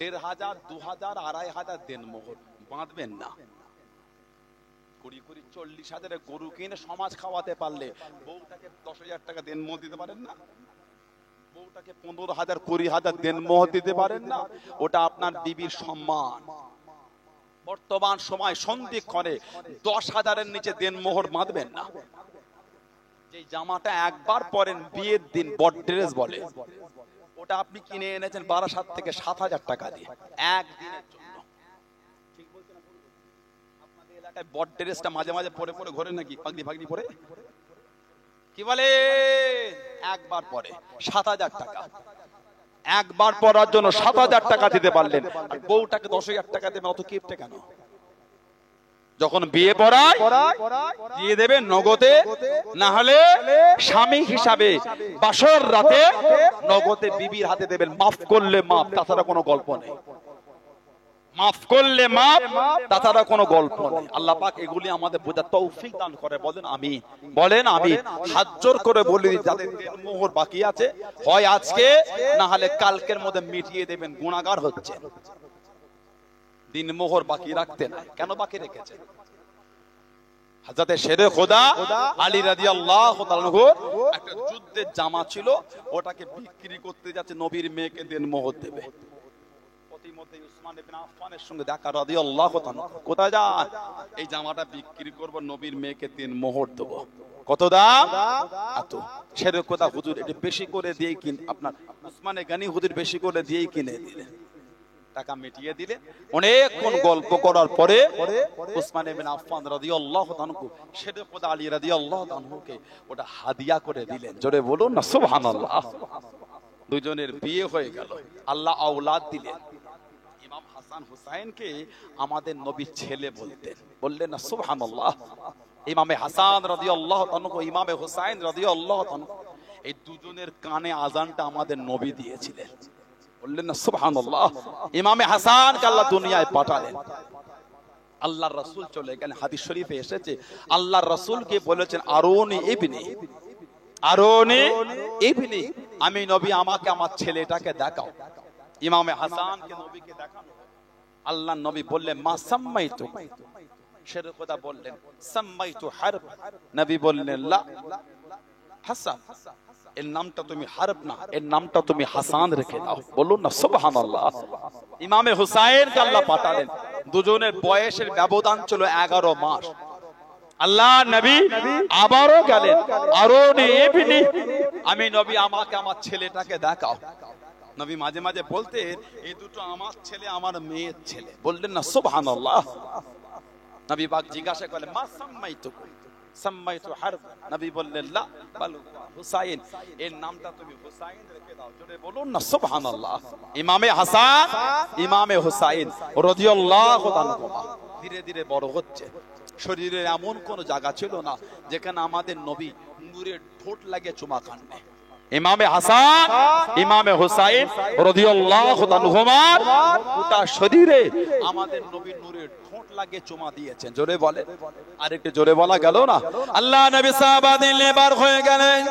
1,500, 2,000, 2,500 দেন মোহর বাঁধবেন না। 40,000 গরু কিনে সমাজ খাওয়াতে পারলে বউটাকে 10,000 টাকা দেন মোহর দিতে পারেন না? বউটাকে 15,000, 20,000 দেন মোহর দিতে পারেন না? ওটা আপনার বিবির সম্মান। বর্তমান সময় সন্ধিক্ষণে 10,000-এর নিচে দেন মোহর বাঁধবেন না। যে জামাটা একবার পরেন বিয়ের দিন, বড় ড্রেস বলে, ওটা আপনি কিনে এনেছেন 12,000 থেকে 7,000 টাকা দিয়ে একদিনের জন্য, ঠিক বলছেন? আপনাদের এলাকায় বড় ড্রেসটা মাঝে মাঝে পরে পরে ঘোরে নাকি? পাগড়ি ফাগড়ি পরে, কি বলে? একবার পরে 7,000 টাকা, একবার পরার জন্য 7,000 টাকা দিতে পারলেন, আর বউটাকে 10,000 টাকা দেবেন, অত কিপটে কেন? যখন বিয়ে পড়ায় দিয়ে দেবেন নগদে, না হলে স্বামী হিসাবে বাসর রাতে নগদে বিবির হাতে দেবেন। মাফ করলে মাফ, তাছাড়া কোনো গল্প নেই। মাফ করলে মাফ, তাছাড়া কোনো গল্প নেই। আল্লাহ পাক এগুলি আমাদের বোঝার তৌফিক দান করে। বলেন আমিন, বলেন আমিন। হাত জোর করে বলি, যাদের দেন মোহর বাকি আছে, হয় আজকে না হলে কালকের মধ্যে মিটিয়ে দেবেন। গুনাহগার হচ্ছে, দিন মোহর বাকি রাখতে নাই। কেন বাকি রেখেছেন? হযরতে শেরে খোদা আলী রাদিয়াল্লাহু তাআলা আনহু একটা যুদ্ধের জামা ছিল, ওটাকে বিক্রি করতে যাচ্ছে, নবীর মেয়েকে দেন মোহর দেবে। প্রতিমধ্যে উসমান ইবনে আফফানের সঙ্গে দেখা রাদিয়াল্লাহু তাআলা। কোথায় যান? এই জামাটা বিক্রি করব, নবীর মেয়েকে দেন মোহর দেব। কত দাম? এত। শেরে খোদা হুজুর এটা বেশি করে দিয়ে কিন, আপনার উসমানে গনি হুজুর বেশি করে দিয়েই কিনে দিলেন, টাকা মিটিয়ে দিলেন। অনেকক্ষণ গল্প করার পরে উসমান ইবনে আফফান রাদিয়াল্লাহু তাআলা শেরে খোদা আলী রাদিয়াল্লাহু তাআলাকে ওটা হাদিয়া করে দিলেন। জোরে বলুন না সুবহানাল্লাহ। দুজনের বিয়ে হয়ে গেল, আল্লাহ আওলাদ দিলেন। ইমাম হাসান হুসাইনকে আমাদের নবীর ছেলে বলতেন, বললেন না সুবহানাল্লাহ। ইমামে হাসান রাদিয়াল্লাহু তাআলা, ইমামে হুসাইন রাদিয়াল্লাহু তাআলা, এই দুজনের কানে আযানটা আমাদের নবী দিয়েছিলেন, বললেন না সুবহানাল্লাহ। ইমামে হাসানকে আল্লাহ দুনিয়ায় পাঠালেন, আল্লাহর রাসূল চলে গেলেন। হাদিস শরীফে এসেছে আল্লাহর রাসূলকে বলেছেন, আরুনি ইবনি, আরুনি ইবনি, আমি নবী আমাকে আমার ছেলেটাকে দেখাও। ইমামে হাসানকে নবীকে দেখানো, আল্লাহর নবী বললেন, মা সাম্মাইতু, শেরে খোদা বললেন সাম্মাইতু হারব, নবী বললেন লা হাসান, এর নামটা তুমি হারব না, এর নামটা তুমি হাসান রেখে দাও। বলুন না সুবহানাল্লাহ। ইমামে হুসাইনকে আল্লাহ পাঠালেন, দুজনের বয়সের ব্যবধান ছিল 11 মাস। আল্লাহ নবী আবারও গেলেন, আরুনি ইবনি, আমি নবী আমাকে আমার ছেলেটাকে দেখাও। নবী মাঝে মাঝে বলতেন, এই দুটো আমার ছেলে, আমার মেয়ের ছেলে। বললেন না সুবহানাল্লাহ। নবী পাক জিজ্ঞাসা করলেন, মা সাম্মাইতু, সাম্মাইতু হারব, নবী বললেন লা বাল হুসাইন, এর নামটা তুমি হুসাইন রেখে দাও। জোরে বলুন না সুবহানাল্লাহ। ইমামে হাসান, ইমামে হুসাইন রাদিয়াল্লাহু তাআলা ধীরে ধীরে বড় হচ্ছে, শরীরের এমন কোন জায়গা ছিল না যেখানে আমাদের নবী নূরের ঠোঁট লাগে চুমা খান নাই। ইমামে হাসান ইমামে হুসাইন রাদিয়াল্লাহু তাআলা গোটা শরীরে আমাদের নবী নূরের ঠোঁট লাগে চুমা দিয়েছেন। জোরে বলে, আরেকটু জোরে বলা গেল না? আল্লাহ নবী সাহাবাদের নিয়ে বার হয়ে গেলেন।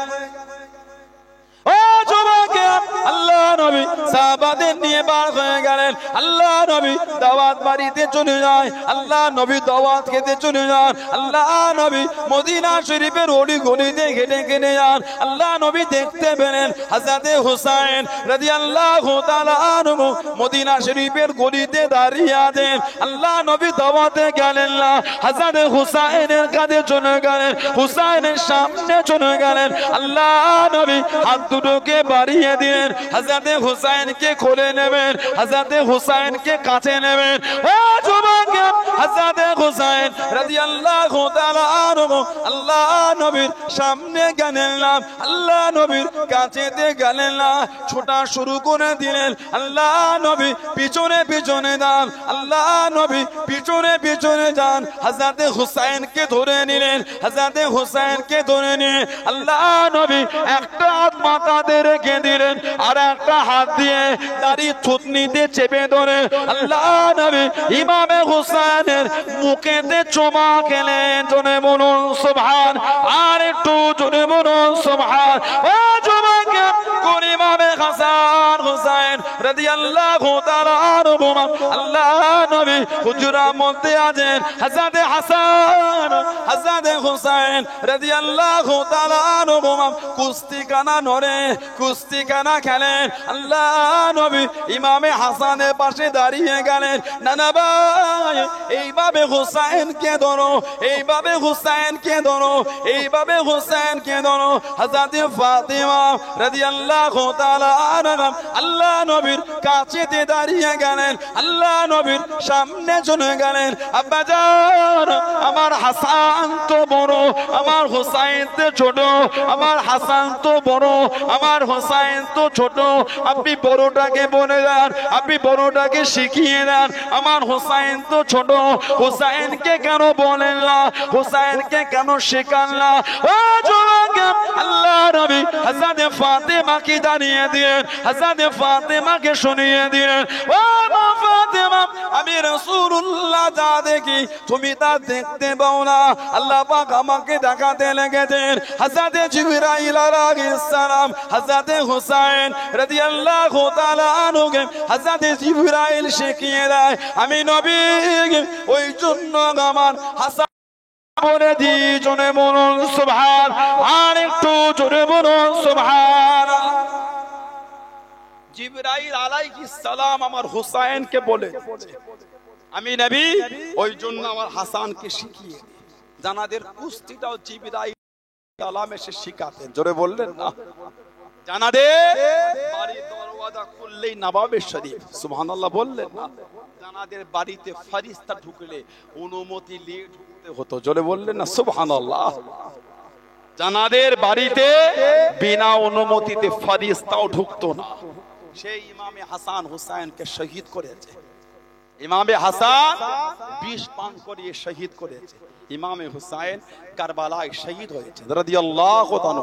ও যুবকে, আল্লাহ নবী সাহাবাদের নিয়ে বার হয়ে গেলেন। আল্লাহ নবী দাওয়াত বাড়িতে চলে যায়, আল্লাহ নবী দাওয়াত খেতে চলে যান, আল্লাহ নবী মদিনা শরীফের অলি গলিতে হেঁটে হেঁটে যান। আল্লাহ নবী দেখতে পেলেন হযরতে হুসাইন রাদিয়াল্লাহু তাআলা আনহু মদিনা শরীফের গলিতে দাঁড়িয়ে আছেন। আল্লাহ নবী দাওয়াতে গেলেন না, হযরতে হুসাইনের কাছে চলে গেলেন, হুসাইনের সামনে চলে গেলেন। আল্লাহ নবী হাত দুটোকে বাড়িয়ে দিলেন, হযরতে হুসাইনকে কোলে নেবেন, হযরতে হুসাইনকে কাছে নেবেন। ও যুবক, হযরতে হুসাইন রাদিয়াল্লাহু তাআলা আনহু আল্লাহ নবীর সামনে গেলেন না, আল্লাহ নবীর কাছেতে গেলেন না, ছোটা শুরু করে দিলেন। আল্লাহ নবী পিছনে পিছনে যান, আল্লাহ নবী পিছনে পিছনে যান, হযরতে হুসাইনকে ধরে নিলেন, হযরতে হুসাইনকে ধরে নিয়ে আল্লাহ নবী একটা হাত মাথাতে রেখে দিলেন, আর একটা হাত দিয়ে দাড়ি থুতনিতে চেপে ধরে আল্লাহ নবী ইমামে হুসাইনের মুখেতে চুমা খেলেন। জোরে বলুন সুবহান, আর একটু জোরে বলুন সুবহান। ও যুবক, কোন ইমামে হাসান হুসাইন রাদিয়াল্লাহু তাআলা আনহু আল্লাহ নবী হুজরার মধ্যে আছেন। হযরতে হাসান হযরতে হুসাইন রাদিয়াল্লাহু তাআলা আনহু কুস্তিখানা নড়ে, কুস্তিখানা খেলেন। আল্লাহ নবী ইমামে হাসানের পাশে দাঁড়িয়ে গেলেন। নানা ভাই, এইভাবে হুসাইনকে ধরো, এইভাবে হুসাইনকে ধরো, এইভাবে হুসাইনকে ধরো। হযরতে ফাতিমা রাদিয়াল্লাহু তাআলা আনহা আল্লাহ নবীর কাছেতে দাঁড়িয়ে গেলেন, আল্লাহ নবীর সামনে চলে গেলেন। আব্বাজান, আমার হাসান তো বড়, আমার হুসাইন তো ছোট, আমার হাসান তো বড়, আমার হুসাইন তো ছোট। আপনি বড়টাকে বলে দেন, আপনি বড়টাকে শিখিয়ে দেন। আমার হুসাইন তো ছোট, হুসাইনকে কেন বলেন না, হুসাইনকে কেন শেখান না? ও যুবক, আল্লাহ নবী হযরতে ফাতেমাকে জানিয়ে দিলেন, হযরতে ফাতেমাকে শুনিয়ে দিলেন, ও মা ফাতেমা, আমি রাসূলুল্লাহ যা দেখি তুমি তা দেখতে পাও না। আল্লাহ পাক আমাকে দেখাতে লেগেছেন। হযরতে জিবরাইল আলাইহিস সালাম হযরতে হুসাইন রাদিয়াল্লাহু তাআলা আনহুকে হযরতে জিবরাইল শিখিয়ে দেয়। আমি নবী, ওই জন্য আমার হাসান বলে দি, জোরে বলুন সুবহান, আর একটু জোরে বলুন সুবহান। জিবরাইল আলাইহিস সালাম আমার হুসাইনকে বলে, আমি নবী, ওই জন্য আমার হাসানকে শিখিয়ে দিই। জানাদের কুস্তিটাও জিবরাইল সালাম এসে শিখাতেন। জোরে বললেন না? জানাদের বাড়ি দরওয়াজা খুললেই নবাবে শরীফ, সুবহানাল্লাহ বললেন না? জানাদের বাড়িতে ফেরেশতা ঢুকলে অনুমতি নিয়ে ঢুকতে হতো। জোরে বললেন না? সুবহানাল্লাহ। জানাদের বাড়িতে বিনা অনুমতিতে ফেরেশতাও ঢুকতো না। সেই ইমামে হাসান হুসাইনকে শহীদ করেছে। ইমামে হাসান বিষ পান করিয়ে শহীদ করেছে। ইমামে হুসাইন কারবালায় শহীদ হয়েছে রাদিয়াল্লাহু তাআলা।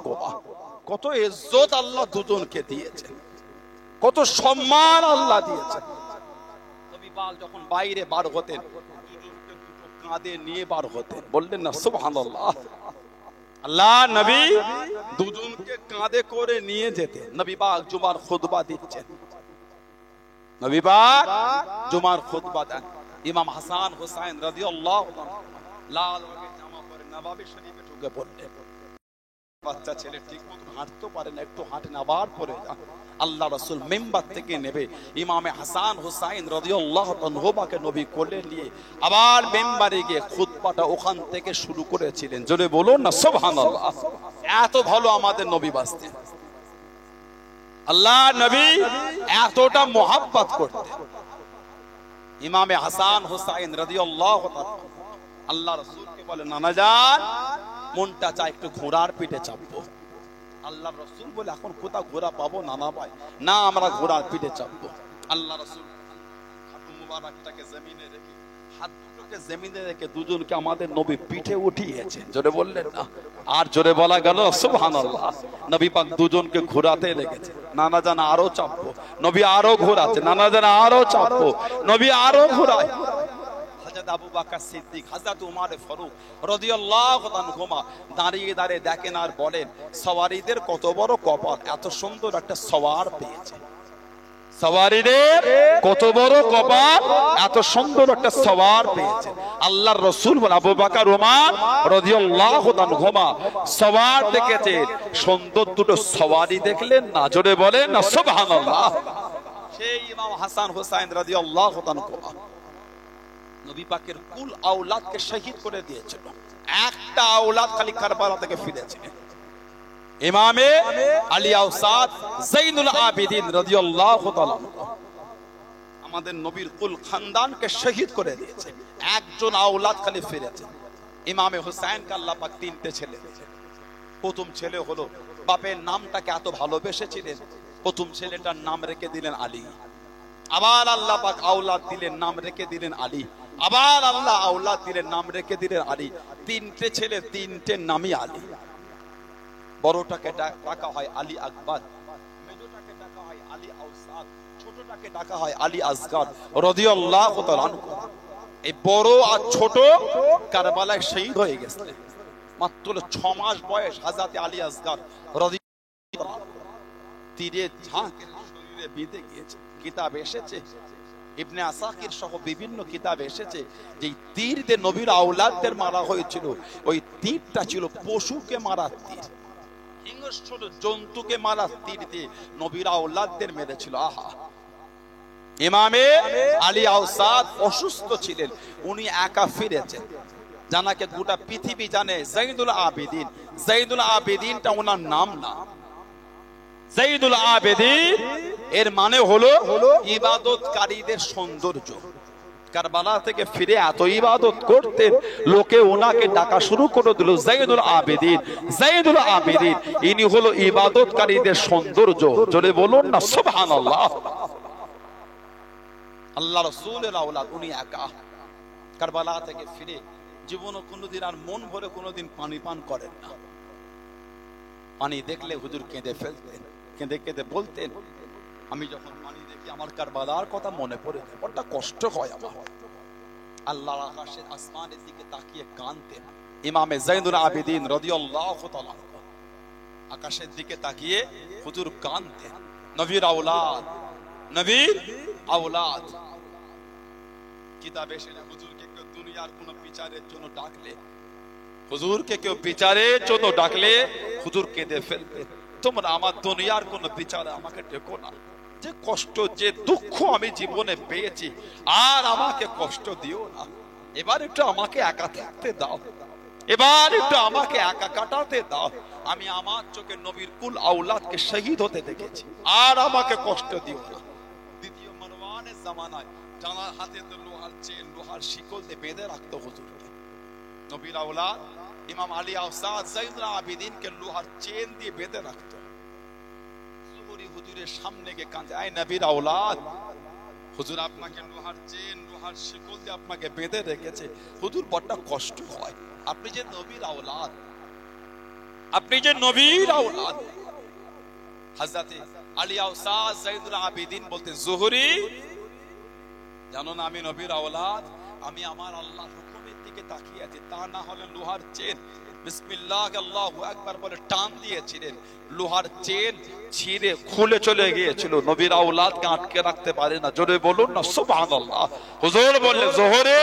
কত ইজ্জত আল্লাহ দুজনকে দিয়েছেন, কত সম্মান আল্লাহ দিয়েছেন। নবী পাক যখন বাইরে বার হতেন, দুজনকে দুটো কাঁধে নিয়ে বার হতেন। বললেন না সুবহানাল্লাহ? আল্লাহ নবী দুজনকে কাঁধে করে নিয়ে যেতেন। নবী পাক জুমার খুতবা দিচ্ছেন, নবী পাক জুমার খুতবা দেন। ইমাম হাসান হুসাইন রাদিয়াল্লাহু তাআলা লাল রঙের জামা পরে নবাবে শরীফে ঢুকে পড়লেন। বাচ্চা ছেলে ঠিক মতো হাঁটতে পারে না, একটু হাঁটেন আবার পরে যান। আল্লাহ রাসূল মিম্বার থেকে নেবে ইমামে হাসান হুসাইন রাদিয়াল্লাহু তাআলাকে নবী কোলে নিয়ে আবার মিম্বারে গিয়ে খুতবাটা ওখান থেকে শুরু করেছিলেন। জোরে বলুন না সুবহানাল্লাহ। এত ভালো আমাদের নবী বাসতেন। আল্লাহ নবী এতটা মোহাব্বত করতেন। ইমামে হাসান হুসাইন রাদিয়াল্লাহু তাআলা আল্লাহ রাসূলকে বলে, নানা জান, মনটা চায় একটু ঘোড়ার পিঠে চাপবো। আল্লাহ রাসূল বলে, এখন কোথাও ঘোড়া পাবো নানা ভাই? না, আমরা ঘোড়ার পিঠে চাপবো। আল্লাহ রাসূল হাঁটু মুবারকটাকে জমিনে রেখে হাত দুটোকে জমিনে রেখে দুজনকে আমাদের নবী পিঠে উঠিয়েছে, জোরে বললেন না? আর জোরে বলা গেল সুবহানাল্লাহ। নবী পাক দুজনকে ঘোরাতে লেগেছে, নানা জানা আরো চাপবো, নবী আরো ঘোরাচ্ছে, নানা জানা আরো চাপবো, নবী আরো ঘোরায়। হযরত আবু বকর সিদ্দিক, হযরত উমর ফারুক রাদিয়াল্লাহু আনহুমা দাঁড়িয়ে দাঁড়িয়ে দেখেন আর বলেন, সওয়ারিদের কত বড় কপাল, এত সুন্দর একটা সওয়ার পেয়েছে। সওয়ারিদের কত বড় কপাল, এত সুন্দর একটা সওয়ার পেয়েছে। আল্লাহর রাসূল বলেন, আবু বকর ওমর রাদিয়াল্লাহু আনহুমা সওয়ার দেখেছে, সুন্দর দুটো সওয়ারি দেখলেন না? জোরে বলেন না সুবহানাল্লাহ। সেই ইমাম হাসান হুসাইন রাদিয়াল্লাহু আনহুমা নবী পাকের কুল আওলাদকে শহীদ করে দিয়েছিল। একটা আওলাদ খালি কারবালা থেকে ফিরেছে। ইমামে আলী আওসাদ যাইনুল আবিদিন রাদিয়াল্লাহু তাআলা আমাদের নবীর কুল খানদানকে শহীদ করে দিয়েছে। একজন আওলাদ খালি ফিরেছে। ইমামে হুসাইনকে আল্লাহ পাক তিনটে ছেলে দিয়েছে। প্রথম ছেলে হলো, বাপের নামটাকে এত ভালোবেসেছিলেন, প্রথম ছেলেটার নাম রেখে দিলেন আলী। আবার আল্লাহ পাক আওলাদ দিলেন, নাম রেখে দিলেন আলী। আবার আল্লাহ আওলাদ দিলেন, নাম রেখে দিলেন আলী। তিনটে ছেলে, তিনটে নামই আলী। বড়টাকে ডাকা হয় আলী আকবর, মেজোটাকে ডাকা হয় আলী আওসাদ, ছোটটাকে ডাকা হয় আলী আসগর রাদিয়াল্লাহু তাআলা আনহু। এই বড় আর ছোট কারবালায় শহীদ হয়ে গেছে। মাত্র 6 মাস বয়স হযরত আলী আসগর রাদিয়াল্লাহু আনহু তীরে ঝাঁকে শরীরে বিঁধে গিয়েছে। কিতাব এসেছে, ইবনে আসাকির সহ বিভিন্ন কিতাব এসেছে যে তীর দিয়ে নবীর আওলাদদের মারা হয়েছিল। ওই তীরটা ছিল পশুকে মারার তীর, হিংস্র জন্তুকে মারার তীর দিয়ে নবীর আওলাদদের মেরেছিল। আহা! ইমামে আলী আওসাদ অসুস্থ ছিলেন, উনি একা ফিরেছেন। জানাকে গোটা পৃথিবী জানে যাইনুল আবিদিন। যাইনুল আবিদিনটা ওনার নাম না, যাইনুল আবিদিন এর মানে হলো ইবাদতকারীদের সৌন্দর্য। কারবালা থেকে ফিরে এত ইবাদত করতেন, লোকে ওনাকে ডাকা শুরু করে দিল যাইনুল আবিদিন। যাইনুল আবিদিন ইনি হলো ইবাদতকারীদের সৌন্দর্য। জোরে বলুন না সুবহানাল্লাহ। আল্লাহ রাসূলের আওলাদ, উনি একা কারবালা থেকে ফিরে জীবনে কোনোদিন আর মন ভরে কোনোদিন পানি পান করেন না। পানি দেখলে হুজুর কেঁদে ফেলতেন, কেঁদে কেঁদে বলতেন, আমি যখন পানি দেখি আমার কারবালার কথা মনে পড়ে যায়, বড় কষ্ট হয় আমার। আল্লাহর আকাশের আসমানের দিকে তাকিয়ে কাঁদতেন ইমামে যাইনুল আবিদিন রাদিয়াল্লাহু তাআলা। আকাশের দিকে তাকিয়ে হুজুর কাঁদতেন। নবীর আওলাদ, নবীর আওলাদ। কিতাবে এসে হুজুরকে কেউ দুনিয়ার কোন বিচারের জন্য ডাকলে, হুজুরকে কেউ বিচারের জন্য ডাকলে হুজুর কেঁদে ফেলতেন, তোমরা আমার দুনিয়ার কোন বিচারে আমাকে ডেকো না। যে কষ্ট, যে দুঃখ আমি জীবনে পেয়েছি, আর আমাকে কষ্ট দিও না। এবার একটু আমাকে একা থাকতে দাও, এবার একটু আমাকে একা কাটাতে দাও। আমি আমার চোখে নবীর কুল আওলাদকে শহীদ হতে দেখেছি, আর আমাকে কষ্ট দিও না। দ্বিতীয় মারওয়ানের জামানায় জানার হাতে তো লোহার চেন, লোহার শিকল দিয়ে বেঁধে রাখতো হুজুরকে। নবীর আওলাদ ইমাম আলী আওসাদ যাইনুল আবিদিনকে লোহার চেন দিয়ে বেঁধে রাখতো। সুহরি হুজুরের সামনে গিয়ে কাঁদে, আয় নবীর আওলাদ, হুজুর আপনাকে লোহার চেন, লোহার শিকল দিয়ে আপনাকে বেঁধে রেখেছে। হুজুর বড় কষ্ট হয়, আপনি যে নবীর আওলাদ, আপনি যে নবীর আওলাদ। হযরত আলী আওসাদ যাইনুল আবিদিন বলতে, জোহরি জানো না আমি নবীর আওলাদ, আমি আমার আল্লাহর হুকুমের দিকে তাকিয়ে আছি, তা না হলে লোহার চেন বিসমিল্লাহ আল্লাহু আকবার বলে টান দিয়েছিলেন, লোহার চেন ছিঁড়ে খুলে চলে গিয়েছিল। নবীর আওলাদকে আটকে রাখতে পারে না। জোরে বলুন না সুবহানাল্লাহ। হুজুর বললেন, জোহরে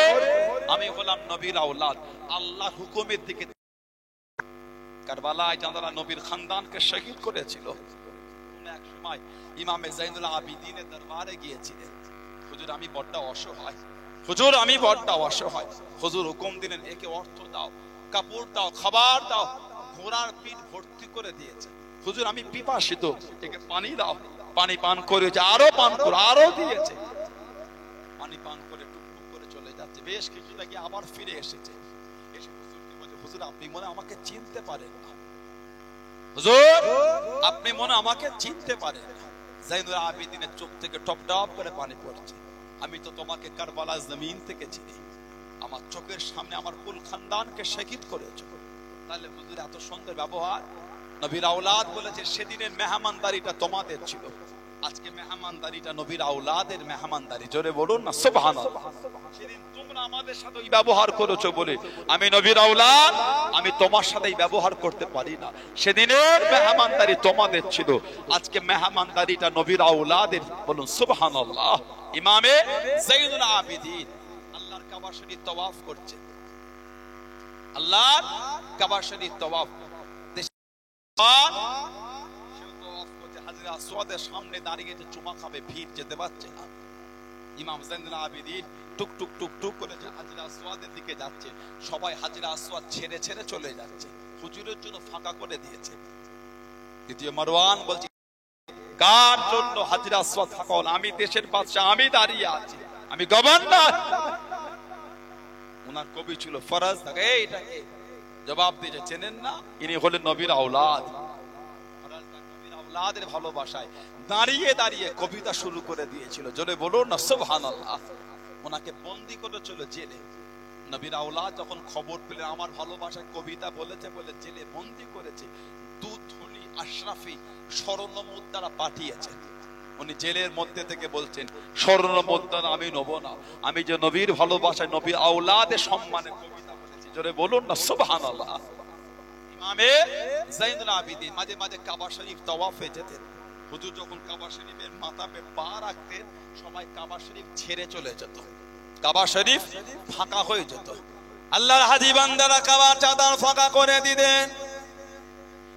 আমি হলাম নবীর আওলাদ, আল্লাহর হুকুমের দিকে। কারবালায় যারা নবীর খানদানকে শহীদ করেছিল, এক সময় ইমামে যাইনুল আবিদিনের দরবারে গিয়েছিলেন, হুজুর আমি বড় অসহায়, হুজুর আমি বড় অসহায়। হুজুর হুকুম দিলেন, একে অর্থ দাও, কাপড় দাও, খাবার দাও। ঘোড়ার পিঠ ভর্তি করে দিয়েছে। হুজুর আমি পিপাসিত, একে পানি দাও। পানি পান করেছে, আরো পান করে, আরো দিয়েছে। পানি পান করে টুকটুক করে চলে যাচ্ছে। বেশ কিছুটা গিয়ে আবার ফিরে এসেছে। এসে হুজুরকে বলছে, হুজুর আপনি মনে আমাকে চিনতে পারেন না, হুজুর আপনি মনে আমাকে চিনতে পারেন না। যাইনুল আবিদিনের চোখ থেকে টপ টপ করে পানি পড়ছে। আমি তো তোমাকে কারবালা জমিন থেকে চিনি, আমার চোখের সামনে আমার কুল খানদানকে শহীদ করেছো। তাহলে হুজুর এত সুন্দর ব্যবহার। নবীর আওলাদ বলেছে সেদিনের মেহমানদারিটা তোমাদের ছিল, আজকে মেহমানদারিটা নবীর আওলাদের মেহমানদারি। জোরে বলুন না সুবহানাল্লাহ। সেদিন তোমরা আমাদের সাথে ওই ব্যবহার করেছো বলে আমি নবীর আওলাদ, আমি তোমার সাথে ব্যবহার করতে পারি না। সেদিনের মেহমানদারি তোমাদের ছিল, আজকে মেহমানদারিটা নবীর আওলাদের। বলুন সুবহানাল্লাহ। ইমামে যাইনুল আবিদিন আল্লাহর কাবা শরীফ তওয়াফ করছেন, আল্লাহর কাবা শরীফ তওয়াফ হাজরে আসওয়াদের সামনে দাঁড়িয়ে চুমা খাবে, ভিড় যেতে পারছে না। ইমাম যাইনুল আবিদিন টুক টুক টুক টুক করে হাজরে আসওয়াদের দিকে যাচ্ছে, সবাই হাজরে আসওয়াদ ছেড়ে ছেড়ে চলে যাচ্ছে, হুজুরের জন্য ফাঁকা করে দিয়েছে। দ্বিতীয় মারওয়ান বলছে কার জন্য হাজরে আসওয়াদ ফাঁকা হলো? আমি দেশের বাদশা, আমি দাঁড়িয়ে আছি, আমি গভর্নর। ওনার কবি ছিল ফরাজ। এইটাকে জবাব দিয়েছে, চেনেন না? ইনি হলেন নবীর আওলাদ। নবীর আওলাদের ভালোবাসায় দাঁড়িয়ে দাঁড়িয়ে কবিতা শুরু করে দিয়েছিল। জোরে বলুন না সুবহানাল্লাহ। ওনাকে বন্দী করেছিল জেলে। নবীর আওলাদ যখন খবর পেলেন আমার ভালোবাসায় কবিতা বলেছে বলে জেলে বন্দী করেছে, দুধ ধনী আশরাফি স্বর্ণ মুদ্রা পাঠিয়েছেন। উনি জেলের মধ্যে থেকে বলছেন স্বর্ণ মুদ্রা আমি নেব না, আমি যে নবীর ভালোবাসায় নবীর আওলাদের সম্মানে কবিতা বলেছি। জোরে বলুন না সুবহানাল্লাহ। ইমামে যাইনুল আবিদিন মাঝে মাঝে কাবা শরীফ তওয়াফে যেতেন। হুজুর যখন কাবা শরীফের মাথায় পা রাখতেন সবাই কাবা শরীফ ছেড়ে চলে যেত, কাবা শরীফ ফাঁকা হয়ে যেত। আল্লাহর হাজি বান্দারা কাবা চাদর ফাঁকা করে দিতেন।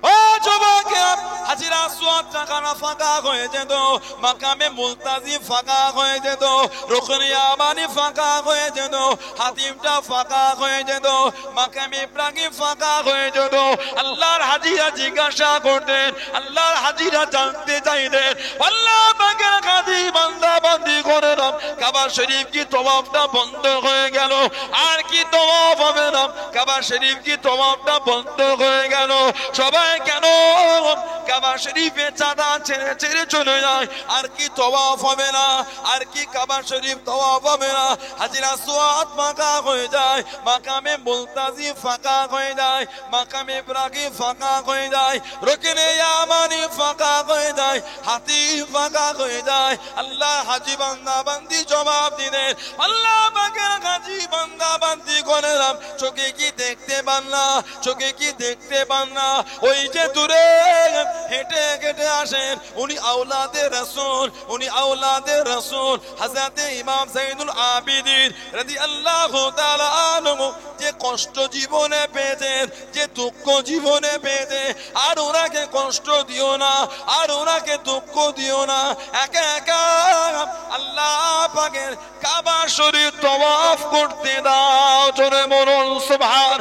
ও যুবকেরা, হাজরে আসওয়াদ টাকানা ফাঁকা হয়ে যেত, মাকামে মুলতাজিম ফাঁকা হয়ে যেত, রুকনে ইয়ামানি ফাঁকা হয়ে যেত, হাতিমটা ফাঁকা হয়ে যেত, মাকামে ইব্রাহিম ফাঁকা হয়ে যেত। আল্লাহর হাজিরা জিজ্ঞাসা করতেন, আল্লাহর হাজিরা জানতে চাইতেন আল্লাহ পাকের কাজী বান্দা বান্দি করে নাম কাবা শরীফ কি তওয়াফটা বন্ধ হয়ে গেল? আর কি তওয়াফ হবে না? কাবা শরীফ কি তওয়াফটা বন্ধ হয়ে গেল? সবাই কেন কাবা শরীফে চাঁদা ছেড়ে ছেড়ে চলে যায়? আর কি তওয়াফ হবে না? আর কি কাবা শরীফ তওয়াফ হবে না? হাজরে আসওয়াদ ফাঁকা হয়ে যায়, মাকামে মুলতাজিম ফাঁকা হয়ে যায়, মাকামে ইব্রাহিম ফাঁকা হয়ে যায়, রুকনে ইয়ামানি ফাঁকা হয়ে যায়, হাতিম ফাঁকা হয়ে যায়। আল্লাহ হাজি বান্দা বান্দি জবাব দিলেন, আল্লাহ পাকের হাজি বান্দা বান্দি করলাম, চোখে কি দেখতে পান না? চোখে কি দেখতে পান না? ওই যে দূরে হেঁটে হেঁটে আসেন উনি আওলাদে রাসূল, উনি আওলাদে রাসূল হযরতে ইমাম যাইনুল আবিদিন রাদিয়াল্লাহু তাআলা আনহু। যে কষ্ট জীবনে পেয়েছেন, যে দুঃখ জীবনে পেয়েছে, আর ওনাকে কষ্ট দিও না, আর ওনাকে দুঃখ দিও না। একা একা আল্লাহ পাকের কাবা শরীফ তওয়াফ করতে দাও। জোরে বলুন সুবহান।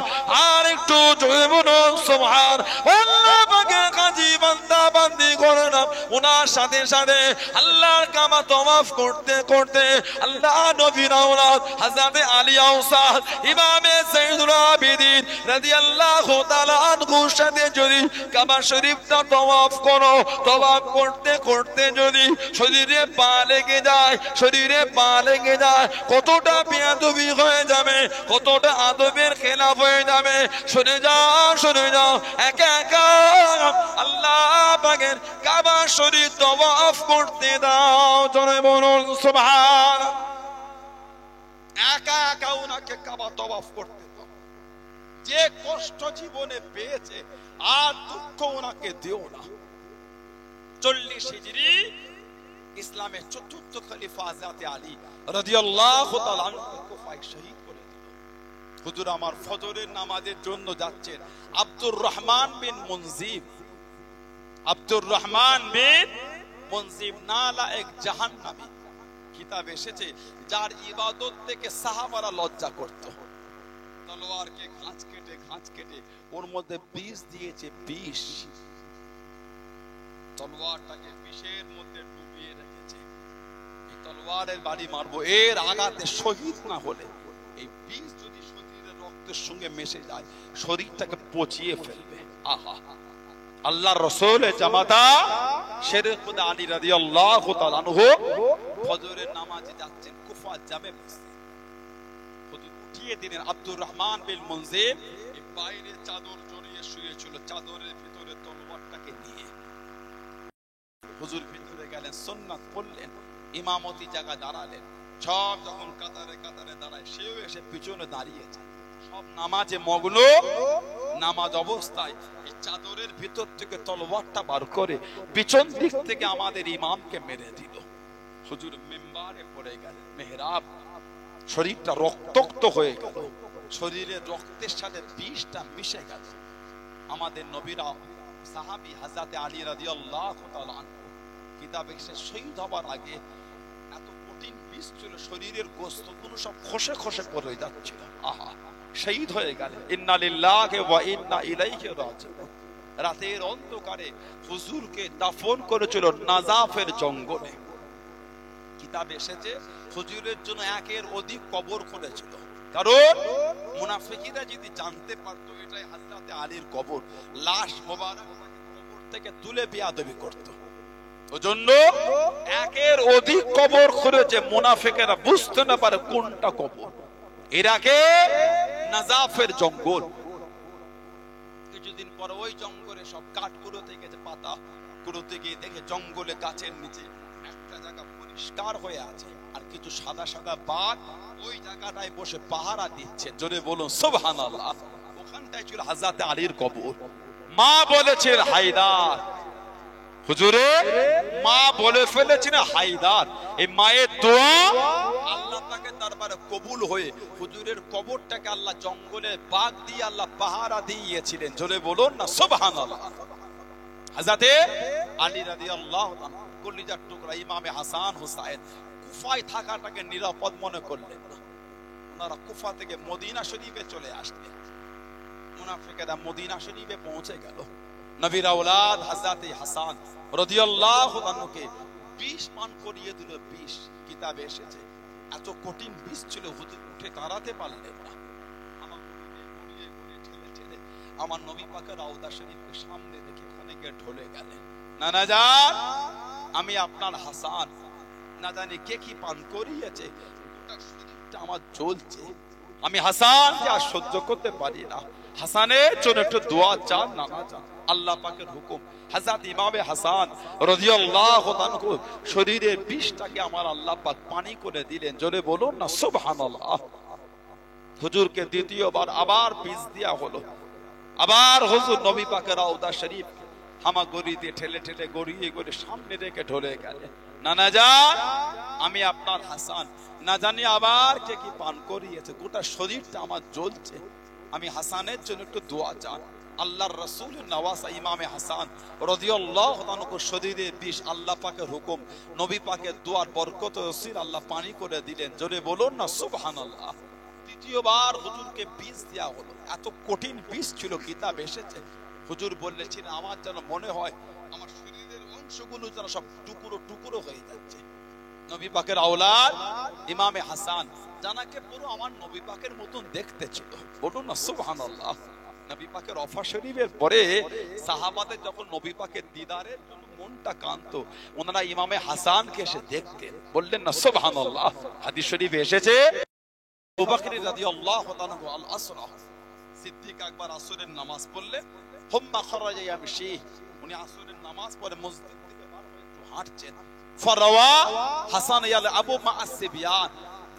আর একটু জোরে বলুন সুবহান। আল্লাহ পাকের কাজী বান্দা বান্দি করে না, ওনার সাথে সাথে আল্লাহর কাবা তওয়াফ করতে করতে আল্লাহ নবীর আওলাদ হযরতে আলী আওসাদ ইমামে যাইনুল আবিদিন রাদিয়াল্লাহু তাআলা আনহুর সাথে যদি কাবা শরীফটা তওয়াফ করো, তওয়াফ করতে করতে যদি শরীরে পা লেগে যায়, শরীরে পা লেগে যায়, কতটা বেয়াদবি হয়ে যাবে, কতটা আদবের খেলাফ হয়ে যাবে। শুনে যাও, শুনে যাও, একা একা আল্লাহ পাকের কাবা শরীফ তওয়াফ করতে দাও। জোরে বলুন সুবহান। একা একা ওনাকে কাবা তওয়াফ করতে দাও। যে কষ্ট জীবনে পেয়েছে আর দুঃখ ওনাকে দিও না। 40 হিজরি ইসলামের চতুর্থ খলিফা হযরত আলী রাদিয়াল্লাহু তাআলা আনহু কুফায় শহীদ করে দিল। হুজুর আমার ফজরের নামাজের জন্য যাচ্ছেন, আব্দুর রহমান বিন মুনজিব, আব্দুর রহমান বিন মুনজিব নালা এক জাহান্নামী কিতাব এসেছে, যার ইবাদত থেকে সাহাবারা লজ্জা করত। তলোয়ারকে ঘাঁচ কেটে ওর মধ্যে বিষ দিয়েছে, বিষ। তলোয়ারটাকে বিষের মধ্যে ডুবিয়ে রেখেছে। এই তলোয়ারের বাড়ি মারবো, এর আঘাতে শহীদ না হলে এই বিষ যদি শরীরের রক্তের সঙ্গে মিশে যায় শরীরটাকে পচিয়ে ফেলবে। আহা, আল্লাহর রাসূলের জামাতা শেরে খুদা আলী রাদিয়াল্লাহু তাআলা আনহু ফজরের নামাজে যাচ্ছেন কুফা জামে মসজিদ। হুজুর উঠিয়ে দিলেন। আব্দুর রহমান বিন মুনজির বাইরে চাদর জড়িয়ে শুয়েছিল, চাদরের ভিতরে তলোয়ারটাকে নিয়ে হুজুর ভিতরে গেলেন, সুন্নাত পড়লেন, ইমামতি জায়গা দাঁড়ালেন। সব যখন কাতারে কাতারে দাঁড়ায়, সেও এসে পিছনে দাঁড়িয়েছে। সব নামাজে মগ্ন, নামাজ অবস্থায় এই চাদরের ভিতর থেকে তলোয়ারটা বার করে পিছন দিক থেকে আমাদের ইমামকে মেরে দিল। হুজুর মিম্বারে পড়ে গেলেন, মেহরাব, শরীরটা রক্তাক্ত হয়ে গেল, শরীরের রক্তের সাথে বিষটা মিশে গেল। আমাদের নবীরা সাহাবী হযরত আলী রাদিয়াল্লাহু তাআলা আনহু কিতাবে সে শহীদ হবার আগে এত কঠিন বিষ ছিল, শরীরের গোশতগুলো সব খসে খসে পড়ে যাচ্ছিল। আহা, শহীদ হয়ে গেলেন। ইন্না লিল্লাহি ওয়া ইন্না ইলাইহি রাজিউন। রাতের অন্ধকারে হুজুরকে দাফন করেছিল নাজাফের জঙ্গলে। কিতাবে এসেছে হুজুরের জন্য একের অধিক কবর করেছিল, কারণ মুনাফিকীরা যদি জানতে পারতো এটাই হযরত আলীর কবর, লাশ মোবারক কবর থেকে তুলে বেয়াদবি করত। ওজন্য একের অধিক কবর করেছে, মুনাফিকেরা বুঝতে না পারে কোনটা কবর। এর আগে নাজাফের জঙ্গল, কিছুদিন পর ওই জঙ্গলে সব কাঠ কুড়োতে গেছে, পাতা কুড়োতে গিয়ে দেখে জঙ্গলে গাছের নিচে একটা জায়গা পরিষ্কার হয়ে আছে, আর কিছু সাদা সাদা বাঘ ওই জায়গাটায় বসে পাহারা দিচ্ছে। জোরে বলুন সুবহানাল্লাহ। ওখানটায় ছিল হযরত আলীর কবর। মা বলেছেন হায়দার, হুজুরে মা বলে ফেলেছেন হায়দার। এই মায়ের দোয়া আল্লাহ পাকের দরবারে কবুল হয়ে হুজুরের কবরটাকে আল্লাহ জঙ্গলে বাঘ দিয়ে আল্লাহ পাহারা দিয়েছিলেন। জোরে বলুন না সুবহানাল্লাহ। হযরত আলী রাদিয়াল্লাহু তাআলা কলিজার টুকরা ইমামে হাসান হুসাইন কুফায় থাকাটাকে নিরাপদ মনে করলেন না। ওনারা কুফা থেকে মদিনা শরীফে চলে আসলেন। মুনাফিকেরা মদিনা শরীফে পৌঁছে গেল। নবীর আওলাদ হযরত হাসান রাদিয়াল্লাহু আনহুকে বিষ পান করিয়ে দিল। বিষ কিতাবে এসেছে এত কঠিন বিষ ছিল, হুজুর উঠে দাঁড়াতে পারলেন না। আমার গড়িয়ে গড়িয়ে ঠেলে ঠেলে আমার নবী পাকের রওজা শরীফের সামনে রেখে ওখানে গিয়ে ঢলে গেলেন। নানা যান, আমি আপনার হাসান, না জানি কে কি পান করিয়েছে, গোটা শরীরটা আমার জ্বলছে। আমি হাসানকে আর সহ্য করতে পারি না। হাসানের জন্য একটু দোয়া চান নানা যান। আল্লাহ পাকের হুকুম, হযরত ইমামে হাসান রাদিয়াল্লাহু আনহু শরীরের বিষটাকে আমার আল্লাহ পাক পানি করে দিলেন। জোরে বলুন না সুবহানাল্লাহ। হুজুরকে দ্বিতীয়বার আবার বিষ দেয়া হলো। আবার হুজুর নবী পাকের রওজা শরীফ হামাগুড়ি দিয়ে ঠেলে ঠেলে গড়িয়ে গড়িয়ে সামনে রেখে ঢলে গেলেন। নানা যান, আমি আপনার হাসান, না জানি আবার কে কি পান করিয়েছে, গোটা শরীরটা আমার জ্বলছে। আমি হাসানের জন্য একটু দোয়া চান। আল্লাহর রাসূলের নওয়াসা ইমামে হাসান রাদিয়াল্লাহু আনহু শরীরের বিষ আল্লাহ পাকের হুকুম, নবী পাকের দোয়ার বরকত ওসিল আল্লাহ পানি করে দিলেন। জোরে বলুন না সুবহানাল্লাহ। দ্বিতীয়বার হুজুরকে বিষ দেয়া হলো। এত কঠিন বিষ ছিল, কিতাব এসেছে হুজুর বললেন আমার যেন মনে হয় আমার শরীরের অংশগুলো যেন সব টুকরো টুকরো হয়ে যাচ্ছে। নবী পাকের আওলাদ ইমামে হাসান, জানাকে পুরো আমার নবী পাকের মতন দেখতে ছিল। বলুন না সুবহানাল্লাহ। নবী পাকের ওফাত শরীফের পরে সাহাবাদের যখন নবী পাকের দিদারের জন্য মনটা কাঁদতো, ওনারা ইমামে হাসানকে এসে দেখতেন। বললেন না সুবহানাল্লাহ। হাদিস শরীফে এসেছে আবু বকর রাদিয়াল্লাহু তাআলা আল আসরা, সিদ্দিক আকবর আসরের নামাজ পড়লেন, হুম্মা খারাজা ইয়ামশি, উনি আসরের নামাজ পড়ে মসজিদ থেকে বার হয়ে একটু হাঁটছেন। ফারাওয়া হাসান ইয়াল আবু মা আসবিয়ান,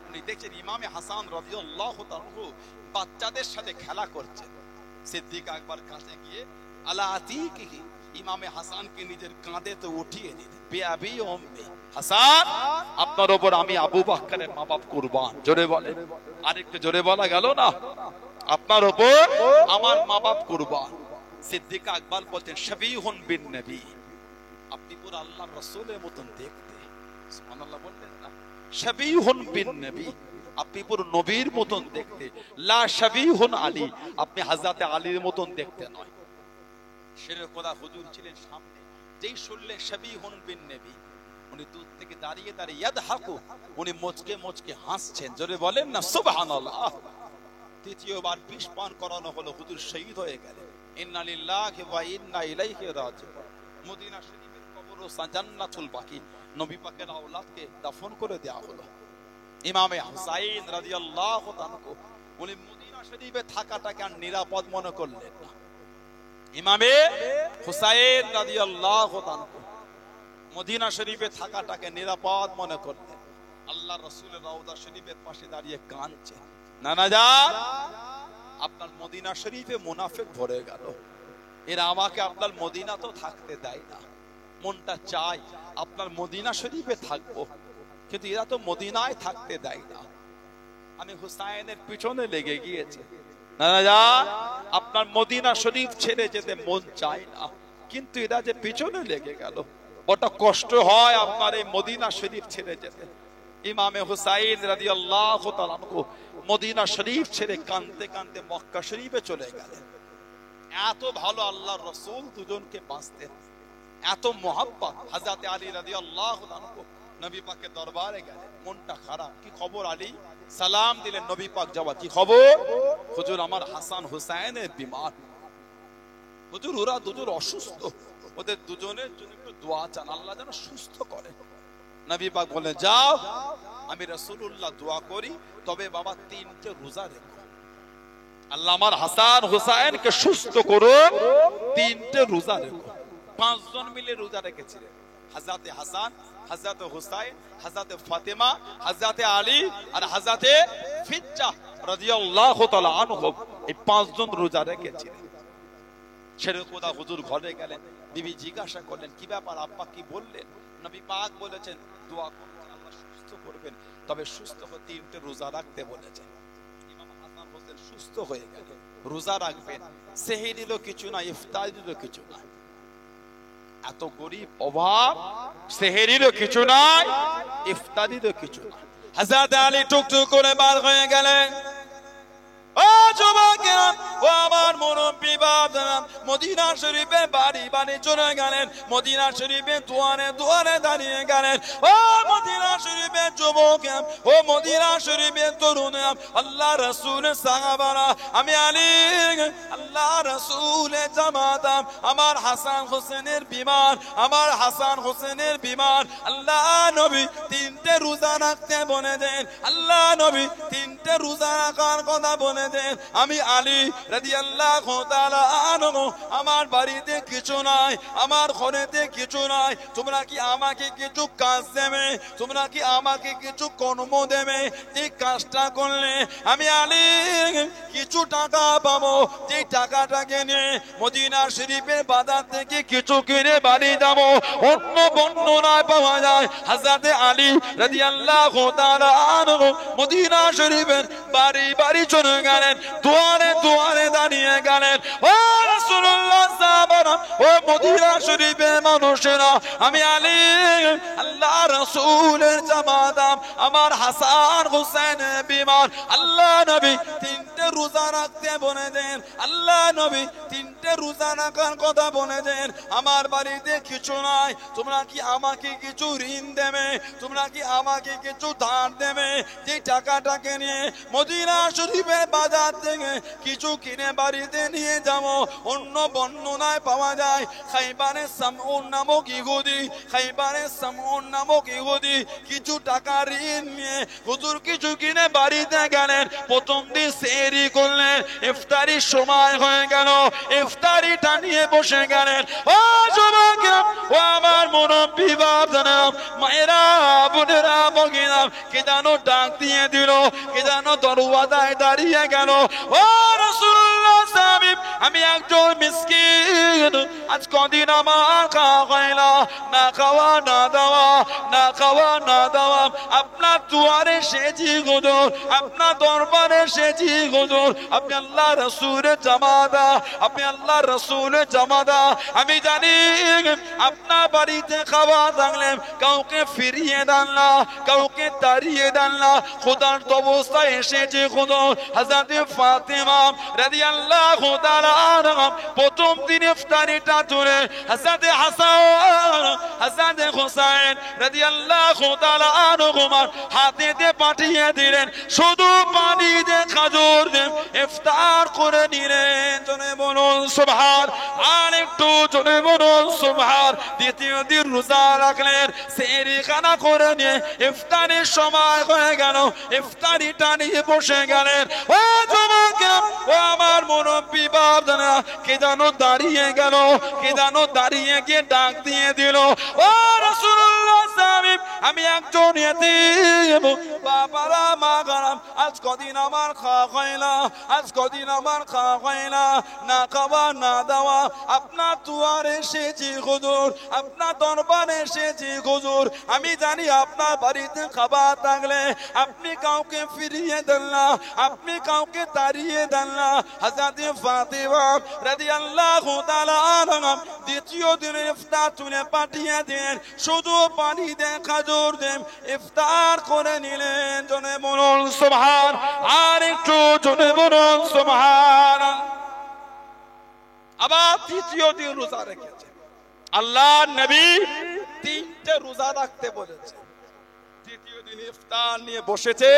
উনি দেখেন ইমামে হাসান রাদিয়াল্লাহু তাআলা বাচ্চাদের সাথে খেলা করছেন। সিদ্দিক আকবর কাছে গিয়ে আলা আতিকিহি, ইমামে হাসানকে নিজের কাঁধেতে উঠিয়ে নিলেন। বিআবি উম্মি, হাসান আপনার উপর আমি আবু বকরের মা বাপ কুরবান। জোরে বলেন, আরেকটু জোরে বলা গেল না? আপনার উপর আমার মা বাপ কুরবান। সিদ্দিক আকবর বলতেন শাবিহুন বিন নবী, আপনি পুরো আল্লাহর রাসূলের মতন দেখতে। সুবহানাল্লাহ বললেন না? শাবিহুন বিন নবী, আপনি পুরো নবীর মতন দেখতে। লা শাবিহুন আলী, আপনি হযরত আলীর মতন দেখতে নয়। সেরে খোদা হুজুর ছিলেন সামনে, যেই শুনলেন শাবিহুন বিন নবী, উনি দূর থেকে দাঁড়িয়ে দাঁড়িয়ে ইয়াদহাকু, উনি মুচকে মুচকে হাসছেন। জোরে বলেন না সুবহানাল্লাহ। তৃতীয়বার বিষ পান করানো হলো, হুজুর শহীদ হয়ে গেলেন। ইন্না লিল্লাহি ওয়া ইন্না ইলাইহি রাজিউন। মদিনা শরীফের কবরস্থান জান্নাতুল বাকি, নবী পাকের আওলাদকে দাফন করে দেয়া হলো। ইমামে হুসাইন রাদিয়াল্লাহু তাআলা উনি মদিনা শরীফে থাকাটাকে আর নিরাপদ মনে করলেন না। ইমামে হুসাইন রাদিয়াল্লাহু তাআলা মদিনা শরীফে থাকাটাকে নিরাপদ মনে করলেন। আল্লাহ রাসূলের রওজা শরীফের পাশে দাঁড়িয়ে কাঁদছে, নানা যান আপনার মদিনা শরীফে মুনাফিক ভরে গেল, এরা আমাকে আপনার মদিনা তো থাকতে দেয় না, মনটা চাই আপনার মদিনা শরীফে থাকবো, কিন্তু এরা তো মদিনায় থাকতে দেয় না। আমি হুসাইনের পিছনে লেগে গিয়েছি, নানা যান আপনার মদিনা শরীফ ছেড়ে যেতে মন চায় না, কিন্তু এরা যে পিছনে লেগে গেল, বড় কষ্ট হয় আপনার এই মদিনা শরীফ ছেড়ে যেতে। ইমামে হুসাইন রাদিয়াল্লাহু তাআলা মদিনা শরীফ ছেড়ে কাঁদতে কাঁদতে মক্কা শরীফে চলে গেলেন। এত ভালো আল্লাহর রাসূল দুজনকে বাঁচতেন, এত মোহাব্বত। হযরত আলী রাদিয়াল্লাহু তাআলা নবী পাকের দরবারে গেলেন, মনটা খারাপ, কি খবর আলী? সালাম দিলেন, নবী পাক জবাব, কি খবর? হুজুর আমার হাসান হুসাইনের বিমার, হুজুর ওরা দুজন অসুস্থ, ওদের দুজনের জন্য একটু দোয়া চান, আল্লাহ যেন সুস্থ করে। নবী পাক বলেন, যাও আমি রাসূলুল্লাহ দোয়া করি, তবে বাবা 3টে রোজা রেখো, আল্লাহ আমার হাসান হুসাইনকে সুস্থ করুন, 3টে রোজা রেখো। 5 জন মিলে রোজা রেখেছিলেন, হযরতে হাসান, হযরতে হুসাইন, হযরতে ফাতেমা, হযরতে আলী আর হযরতে ফিজ্জা রাদিয়াল্লাহু তাআলা আনহু, এই 5 জন রোজা রেখেছিলেন। ছেড়ে খোদা হুজুর ঘরে গেলেন, বিবি জিজ্ঞাসা করলেন, কি ব্যাপার আব্বা কি বললেন? নবী পাক বলেছেন দোয়া করুন আল্লাহ সুস্থ করবেন, তবে সুস্থ হয়ে 3টে রোজা রাখতে বলেছেন। ইমাম হাসান হোসেন সুস্থ হয়ে গেলেন, রোজা রাখবেন, সেহরিরও কিছু না, ইফতারিরও কিছু না, এত গরিব অভাব, সেহরিরও কিছু নাই, ইফতারিরও কিছু না। হযরত আলী টুকটুক করে বার হয়ে গেলেন। ও যুবকেরা, ও আমার মুরব্বি বাবারা, মদিনা শরীফে বাড়ি বাড়ি চলে গেলেন, মদিনা শরীফে দুয়ারে দুয়ারে দাঁড়িয়ে গেলেন। ও মদিনা শরীফে যুবকেরা, ও মদিনা শরীফে তরুণেরা, আল্লাহ রাসূলের সাহাবারা, আমি আলী আল্লাহ রাসূলের জামাতাম, আমার হাসান হোসেনের বিমার, আমার হাসান হোসেনের বিমার, আল্লাহ নবী 3টে রোজা রাখতে বলে দেন, আল্লাহ নবী 3টে রোজা রাখার কথা বলে দেন। আমি আলী রাদিয়াল্লাহু তাআলা আনহু, আমার বাড়িতে কিছু নাই, আমার ঘরেতে কিছু নাই, তোমরা কি আমাকে কিছু কাজ দেবে, তোমরা কি আমাকে কিছু কর্ম দেবে, যে কাজটা করলে আমি আলী কিছু টাকা পাবো, যে টাকাটাকে নিয়ে মদিনা শরীফের বাজার থেকে কিছু কিনে বাড়ি যাবো। অন্য বর্ণনায় পাওয়া যায় হযরতে আলী রাদিয়াল্লাহু তাআলা আনহু মদিনা শরীফের বাড়ি বাড়ি চলে গেলেন, দুয়ারে দুয়ারে দাঁড়িয়ে গেলেন। ও রাসূলুল্লাহ সাহাবারা, ও মদিনা শরীফের মানুষেরা, আমি আলী আল্লাহ রাসূলের জামাতাম, আমার হাসান হুসাইনের বিমার, আল্লাহ নবী 3টে রোজা রাখতে বলে দেন, আল্লাহ নবী 3টে রোজা রাখার কথা বলে দেন। আমার বাড়িতে কিছু নাই, তোমরা কি আমাকে কিছু ঋণ দেবে, তোমরা কি আমাকে কিছু ধার দেবে, যে টাকাটাকে নিয়ে মদিনা শরীফের বাজার থেকে কিছু কিনে বাড়িতে নিয়ে যাবো। অন্য বর্ণনায় পাওয়া যায় খাইবারে সামউন নামক ইহুদি, খাইবারে সামউন নামক ইহুদি কিছু টাকা ঋণ নিয়ে হুজুর কিছু কিনে বাড়িতে গেলেন। প্রথম দিন সেহরি করলেন, ইফতারির সময় হয়ে গেল, ইফতারিটা নিয়ে বসে গেলেন। ও যুবকেরা, ও আমার মুরব্বি বাপজানা, মায়েরা, বোনেরা, ভগিনা, কে যেন ডাক দিয়ে দিল, কে যেন দরওয়াজায় দাঁড়িয়ে গেল। ও রাসূলুল্লাহ সাহেব, আমি একজন মিসকিন, আজ কদিন আমার খাওয়া হয় না, না খাওয়া না দাওয়া, না খাওয়া না দাওয়া, আপনার দুয়ারে এসেছি হুজুর, আপনার দরবারে এসেছি হুজুর, আপনি আল্লাহ রাসূলের জামাতা, আপনি আল্লাহ রাসূলের জামাতা। আমি জানি আপনার বাড়িতে খাওয়া থাকলে কাউকে ফিরিয়ে দেন না, কাউকে তাড়িয়ে দেন না, খোদার অবস্থায় এসেছে হুজুর। হযরত ফাতেমা রাদিয়াল্লাহু তাআলা আনহা প্রথম দিন ইফতারিটা তুলে হযরত হাসান হযরত হুসাইন রাদিয়াল্লাহু তাআলা আনহুমার হাতে দিয়ে পাঠিয়ে দিলেন, শুধু পানি দিয়ে খেজুর দিয়ে ইফতার করে নিলেন। জোরে বলুন সুবহান। আর একটু জোরে বলুন সুবহান। দ্বিতীয় দিন রোজা রাখলেন, সেহরি খানা করে নিয়ে ইফতারের সময় হয়ে গেল, ইফতারিটা নিয়ে বসে গেলেন। ও যুবকেরা, ও আমার মুরব্বি বাপদাদা, কে যেন দাঁড়িয়ে গেল, কে যেন দাঁড়িয়ে গিয়ে ডাক দিয়ে দিল, ও রাসূলুল্লাহ সাল্লাল্লাহু, আমি একজন ইতিম, বাবারা মা গরাম, আজ কদিন আমার খাওয়া হয় না, আজ কদিন আমার খাওয়া হয় না, না খাওয়া না দাওয়া, আপনার দুয়ারে এসেছি হুজুর, আপনার দরবারে এসেছি হুজুর। আমি জানি আপনার বাড়িতে খাবার থাকলে আপনি কাউকে ফিরিয়ে দেন না, আপনি কাউকে তাড়িয়ে দেন না। হযরত ফাতিমা রাদিয়াল্লাহু তাআলা আনহা দ্বিতীয় দিনের ইফতার তুলে পাঠিয়ে দিলেন, শুধু পানি দিয়ে খেজুর দিয়ে ইফতার করে নিলেন। জোরে বলুন সুবহান। আর একটু জোরে বলুন সুবহান। আবার তৃতীয় দিন রোজা রেখেছে। আল্লাহর নবী তিনটে রোজা রাখতে বলেছে। তৃতীয় দিন ইফতার নিয়ে বসেছে,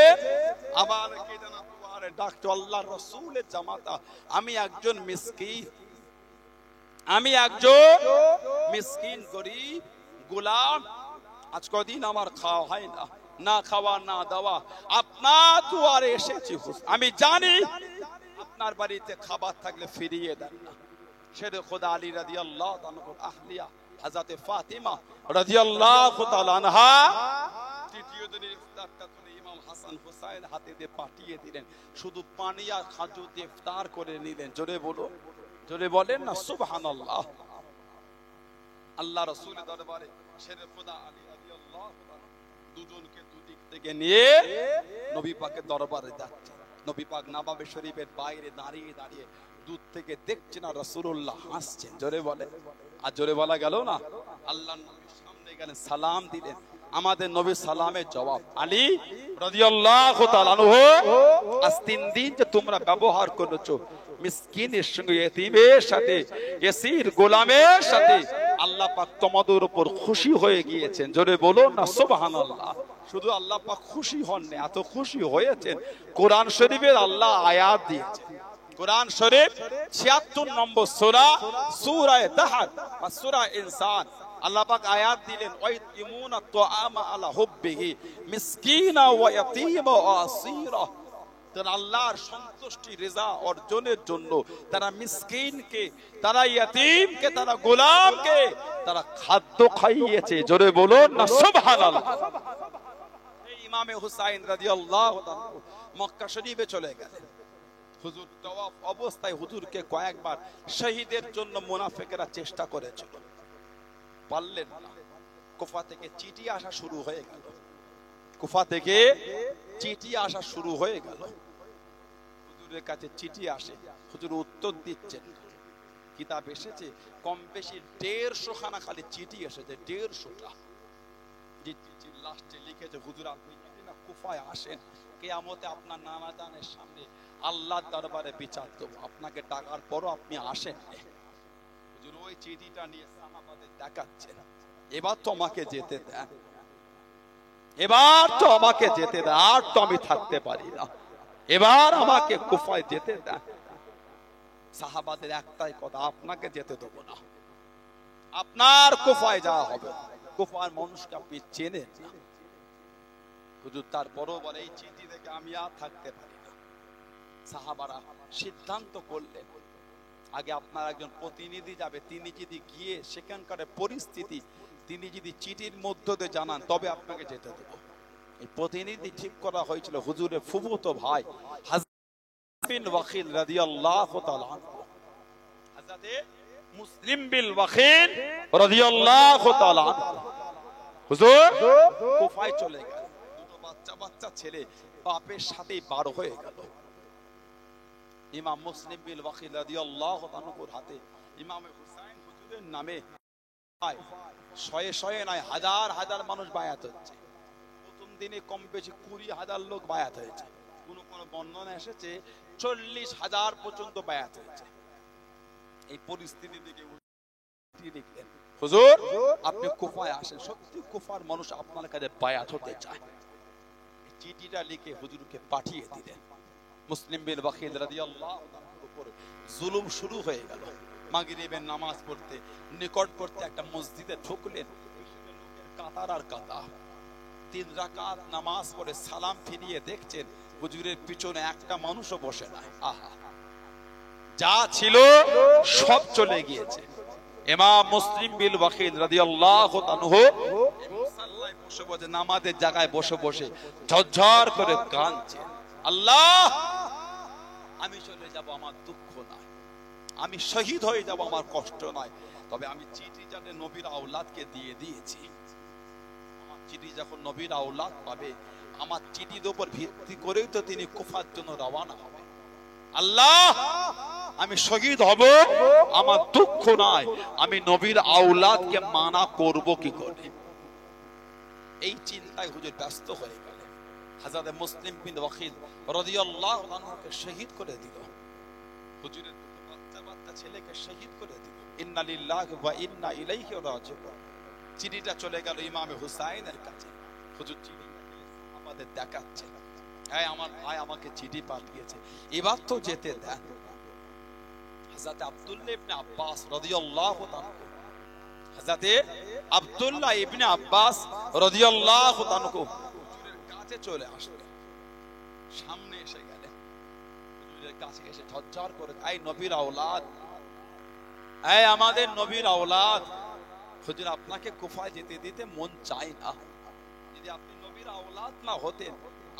আবার কে যেন দুয়ারে ডাকতো, আল্লাহর রাসূলের জামাতা, আমি একজন মিসকিন, আমি একজন মিসকিন গরীব গোলাম, আজ কদিন আমার খাওয়া হয় না, না খাওয়া না দাওয়া, আপনার দুয়ারে এসেছি, আমি জানি আপনার বাড়িতে খাবার থাকলে ফিরিয়ে দেন না। শেরে খোদা আলী রাদিয়াল্লাহু তাআলা আহলিয়া হযরত ফাতিমা রাদিয়াল্লাহু তাআলা আনহা তৃতীয় দিনের ইফতারটা তুলে ইমাম হাসান হুসাইন হাতে দিয়ে পাঠিয়ে দিলেন, শুধু পানি আর খেজুর দিয়ে ইফতার করে নিলেন। জোরে বলো, জোরে বলেন না সুবহানাল্লাহ। আল্লাহ রাসূলের দরবারে শেরে খোদা আলী রাদিয়াল্লাহু তাআলা দুজনকে দুদিক থেকে নিয়ে নবী পাকের দরবারে যাচ্ছে। নবী পাক নবাবে শরীফের বাইরে দাঁড়িয়ে দাঁড়িয়ে দূর থেকে দেখছেন আর রাসূলুল্লাহ হাসছেন। জোরে বলে, আর জোরে বলা গেল না। আল্লাহর নবীর সামনে গেলেন, সালাম দিলেন। আমাদের নবী সালামের জবাব, আলী রাদিয়াল্লাহু তাআলা আনহু, আজ 3 দিন যে তোমরা ব্যবহার করেছো মিসকিনের সঙ্গে, ইতিমের সাথে, এসির গোলামের সাথে, আল্লাহ পাক তোমাদের উপর খুশি হয়ে গিয়েছেন। জোরে বলো না সুবহানাল্লাহ। শুধু আল্লাহ পাক খুশি হন না, এত খুশি হয়েছেন কোরআন শরীফের আল্লাহ আয়াত দিয়েছেন। কোরআন শরীফ ৭৬ নম্বর সূরা, সূরা দাহর বা সূরা ইনসান, আল্লাহ পাক আয়াত দিলেন, ওয়াইতিমুনা তুআমা আলা হুব্বিহি মিসকিনা ওয়া ইয়াতীমা ওয়া আসীরা। তারা আল্লাহর সন্তুষ্টি রিজা অর্জনের জন্য তারা মিসকিনকে, তারা ইয়াতীমকে, তারা গোলামকে তারা খাদ্য খাইয়েছে। জোরে বলুন না সুবহানাল্লাহ। এই ইমামে হুসাইন রাদিয়াল্লাহু তাআলা মক্কা শরীফে চলে গেলেন। হুজুর তওয়াফ অবস্থায় হুজুরকে কয়েকবার শহীদের জন্য মুনাফিকরা চেষ্টা করেছিল, পারলেন না। কুফা থেকে চিঠি আসা শুরু হয়ে গেল, কুফা থেকে চিঠি আসা শুরু হয়ে গেল। হুজুরের কাছে চিঠি আসে, হুজুর উত্তর দিচ্ছেন। কিতাব এসেছে কম বেশি ১৫০ খানা খালি চিঠি এসেছে, ১৫০টা। যে চিঠি লাস্টে লিখেছে, হুজুর আপনি যদি না কুফায় আসেন, কিয়ামতে আপনার নানা জানের সামনে আল্লাহর দরবারে বিচার দেব, আপনাকে ডাকার পরও আপনি আসেন। হুজুর ওই চিঠিটা নিয়ে সাহাবাদের দেখাচ্ছেন, এবার তো আমাকে যেতে দেন, এবার তো আমাকে যেতে দেন, আর তো আমি থাকতে পারি না, এবার আমাকে কুফায় যেতে দেন। সাহাবাদের একটাই কথা, আপনাকে যেতে দেবো না, আপনার কুফায় যাওয়া হবে, কুফার মানুষকে আপনি চেনেন না। হুজুর তারপরও বলে, এই চিঠি থেকে আমি আর থাকতে পারি না। সাহাবারা সিদ্ধান্ত করলেন, আগে আপনার একজন প্রতিনিধি যাবে, তিনি যদি গিয়ে সেখানকার পরিস্থিতি তিনি যদি চিঠির মধ্য দিয়ে জানান, তবে আপনাকে যেতে দেব। এই প্রতিনিধি ঠিক করা হয়েছিল হুজুরের ফুফুতো ভাই হযরত বিন ওয়াকিল রাদিয়াল্লাহু তাআলা আনহু। হযরত মুসলিম বিন ওয়াকিল রাদিয়াল্লাহু তাআলা আনহু হুজুর কুফায় চলে গেল। দুটো বাচ্চা বাচ্চা ছেলে বাপের সাথেই বার হয়ে গেল। ইমাম মুসলিম বিন ওয়াকিল রাদিয়াল্লাহু তাআলা আনহুর হাতে ইমাম হুসাইন হুজুরের নামে শয়ে শয়ে নয়, হাজার হাজার মানুষ বায়াত হচ্ছে। প্রথম দিনে কম বেশি ২০,০০০ লোক বায়াত হয়েছে। কোন কোন বর্ণনা এসেছে ৪০,০০০ পর্যন্ত বায়াত হয়েছে। এই পরিস্থিতি থেকে চিঠি লিখলেন, হুজুর আপনি কুফায় আসেন, সত্যি কুফার মানুষ আপনার কাছে বায়াত হতে চায়। চিঠিটা লিখে হুজুরকে পাঠিয়ে দিলেন। মুসলিম বিন ওয়াকিল রাদিয়াল্লাহু তাআলার উপর জুলুম শুরু হয়ে গেল। মাগরিবের নামাজ পড়তে নিকটবর্তী একটা মসজিদে ঢুকলেন, কাতার আর কাতার, 3 রাকাত নামাজ পড়ে সালাম ফিরিয়ে দেখছেন হুজুরের পিছনে একটা মানুষও বসে নাই। আহা, যা ছিল সব চলে গিয়েছে। ইমাম মুসলিম বিন ওয়াকিল রাদিয়াল্লাহু তাআলা মুসাল্লায় বসে বসে নামাজের জায়গায় বসে বসে ঝরঝর করে কাঁদছে, আল্লাহ আমি চলে যাব আমার দুঃখ নাই, আমি শহীদ হয়ে যাব আমার কষ্ট নাই, তবে আমি চিঠি জানে নবীর আওলাদকে দিয়ে দিয়েছি। আমার চিঠি যখন নবীর আওলাদ পাবে, আমার চিঠির উপর ভিত্তি করেই তো তিনি কুফার জন্য রওনা হবে। আল্লাহ আমি শহীদ হব, আমার দুঃখ নাই, আমি নবীর আওলাদকে মানা করব কি করে? এই চিন্তায় হুজুর ব্যস্ত হয়ে গেলেন। হযরত মুসলিম বিন ওয়াকিল রাদিয়াল্লাহু আনহুকে শহীদ করে দিল। হুজুরের দুটো বাচ্চা ছেলেকে শহীদ করে দিল। ইন্না লিল্লাহি ওয়া ইন্না ইলাইহি রাজিউন। চিঠিটা চলে গেল ইমামে হুসাইনের কাছে। হুজুর চিঠি আমাদের দেখাচ্ছে, হ্যাঁ আমার ভাই আমাকে চিঠি পাঠিয়েছে, এবার তো যেতে দেন। হযরত আব্দুল্লাহ ইবনে আব্বাস রাদিয়াল্লাহু তাআলা, হযরত আব্দুল্লাহ ইবনে আব্বাস রাদিয়াল্লাহু তাআলা হুজুরের কাছে চলে আসলেন, সামনে এসে গেলেন, হুজুরের কাছে এসে ঝরঝর করে, এই নবীর আওলাদ, এই আমাদের নবীর আওলাদ, হুজুর আপনাকে কুফায় যেতে দিতে মন চায় না। যদি আপনি নবীর আওলাদ না হতেন,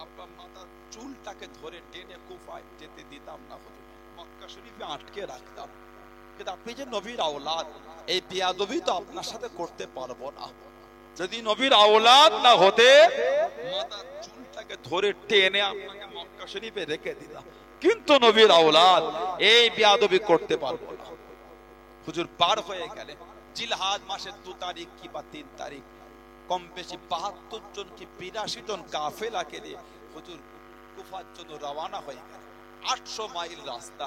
আপনার মাথার চুলটাকে ধরে টেনে কুফায় যেতে দিতাম না, হুজুর মক্কা শরীফে আটকে রাখতাম। কিন্তু আপনি যে নবীর আওলাদ, এই বেয়াদবি তো আপনার সাথে করতে পারবো না। যদি নবীর আওলাদ না হতে, মাথার চুলটাকে ধরে টেনে আপনাকে মক্কা শরীফে রেখে দিতাম, কিন্তু নবীর আওলাদ, এই বেয়াদবি করতে পারবো না। হুজুর পার হয়ে গেলেন। জিলহাজ মাসের 2 তারিখ কি বা 3 তারিখ, কম বেশি 72 জন কি 82 জন কাফেলাকে নিয়ে হুজুর কুফার জন্য রওনা হয়ে গেলেন। 800 মাইল রাস্তা,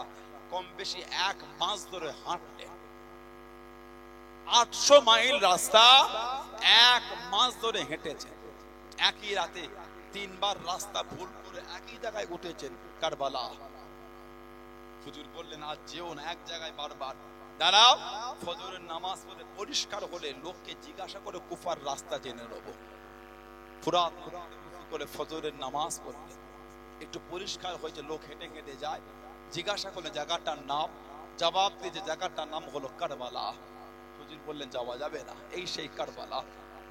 কম বেশি 1 মাস ধরে হাঁটলেন। 800 মাইল রাস্তা 1 মাস ধরে হেঁটেছেন। একই রাতে 3 বার রাস্তা ভুল করে একই জায়গায় উঠেছেন, কারবালা। হুজুর বললেন আজ যেও না, এক জায়গায় বারবার দাঁড়াও, ফজরের নামাজ পড়ে পরিষ্কার হলে লোককে জিজ্ঞাসা করে কুফার রাস্তা জেনে নেব। ফুরাত করে ফজরের নামাজ পড়লে একটু পরিষ্কার হয়েছে, লোক হেঁটে হেঁটে যায়, জিজ্ঞাসা করলে জায়গাটার নাম, জবাব দিয়েছে জায়গাটার নাম হলো কারবালা। হুজুর বললেন যাওয়া যাবে না, এই সেই কারবালা।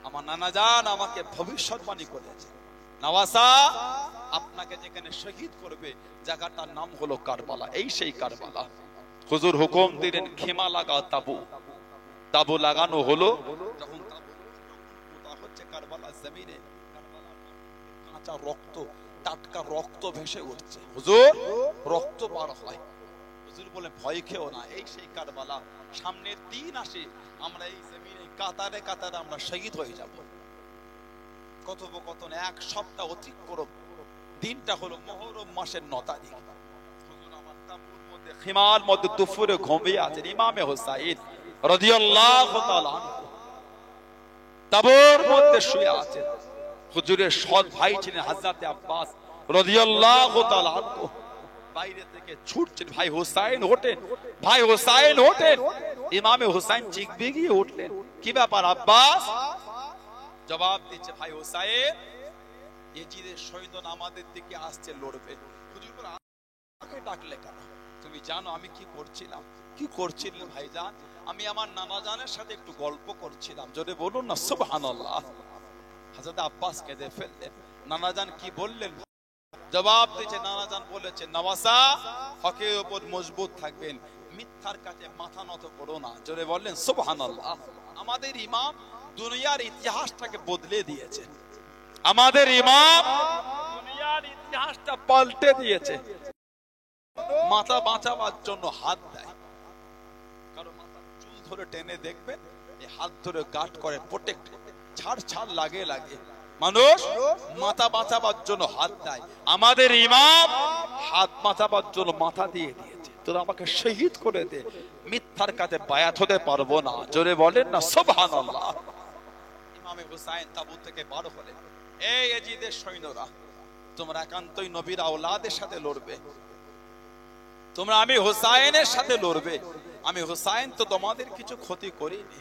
আমার নানা জান আমাকে ভবিষ্যৎবাণী করেছে, নওয়াসা আপনাকে যেখানে শহীদ করবে জায়গাটার নাম হলো কারবালা, এই সেই কারবালা। হুজুর হুকুম দিলেন খেমা লাগা, তাবু, তাবু লাগানো হলো। যখন তাবু হচ্ছে কারবালার জমিনে, কারবালার কাঁচা রক্ত, টাটকা রক্ত ভেসে উঠছে, হুজুর রক্ত বার হয়। হুজুর বলে ভয় খেও না, এই সেই কারবালা। সামনের দিন আসে, আমরা এই জমিনে কাতারে কাতারে আমরা শহীদ হয়ে যাব। কথোপকথন 1 সপ্তাহ অতিক্রম, দিনটা হলো মুহররম মাসের 9 তারিখ। হুজুর আমার তাবুর মধ্যে, খিমার মধ্যে দুপুরে ঘুমিয়ে আছেন ইমামে হুসাইন রাদিয়াল্লাহু তাআলা তাবুর মধ্যে শুয়ে আছেন। হুজুরের সৎ ভাই ছিলেন হযরত আব্বাস রাদিয়াল্লাহু তাআলা আনহু, বাইরে থেকে ছুটছেন, ভাই হুসাইন ওঠেন, ভাই হুসাইন ওঠেন। ইমামে হুসাইন চিৎকার দিয়ে উঠলেন, কি ব্যাপার আব্বাস? জবাব দিচ্ছে, ভাই হুসাইন ইয়াজিদের সৈন্য আমাদের দিকে আসছে, লড়বে। হুজুর বলে আমাকে ডাকলে কেন? তুমি জানো আমি কি করছিলাম? কি করছিলেন ভাইজান? আমি আমার নানা জানের সাথে একটু গল্প করছিলাম। জোরে বলুন না সুবহানাল্লাহ। হযরত আব্বাস কেঁদে ফেললেন। নানা জান কি বললেন? জবাব দিচ্ছে, নানা জান বলেছে, নওয়াসা হকের উপর মজবুত থাকবেন, মিথ্যার কাছে মাথা নত করো না। জোরে বললেন সুবহানাল্লাহ। আমাদের ইমাম দুনিয়ার ইতিহাসটাকে বদলে দিয়েছে, আমাদের ইমাম দুনিয়ার ইতিহাসটা পাল্টে দিয়েছে। মাথা বাঁচাবার জন্য হাত দেয়, কারো মাথার চুল ধরে টেনে দেখবেন, এই হাত ধরে গার্ড করে, প্রোটেক্ট, ছাড় ছাড় লাগে লাগে। মানুষ মাথা বাঁচাবার জন্য হাত দেয়, আমাদের ইমাম হাত বাঁচাবার জন্য মাথা দিয়ে দিয়েছে। তোরা আমাকে শহীদ করে দে, মিথ্যার কাছে বায়াত হতে পারবো না। জোরে বলেন না সুবহানাল্লাহ। ইমামে হুসাইন তাবুত থেকে বার হলেন। এই ইয়াজিদের সৈন্যরা, তোমরা একান্তই নবীর আওলাদের সাথে লড়বে, তোমরা আমি হুসাইনের সাথে লড়বে। আমি হুসাইন তো তোমাদের কিছু ক্ষতি করিনি,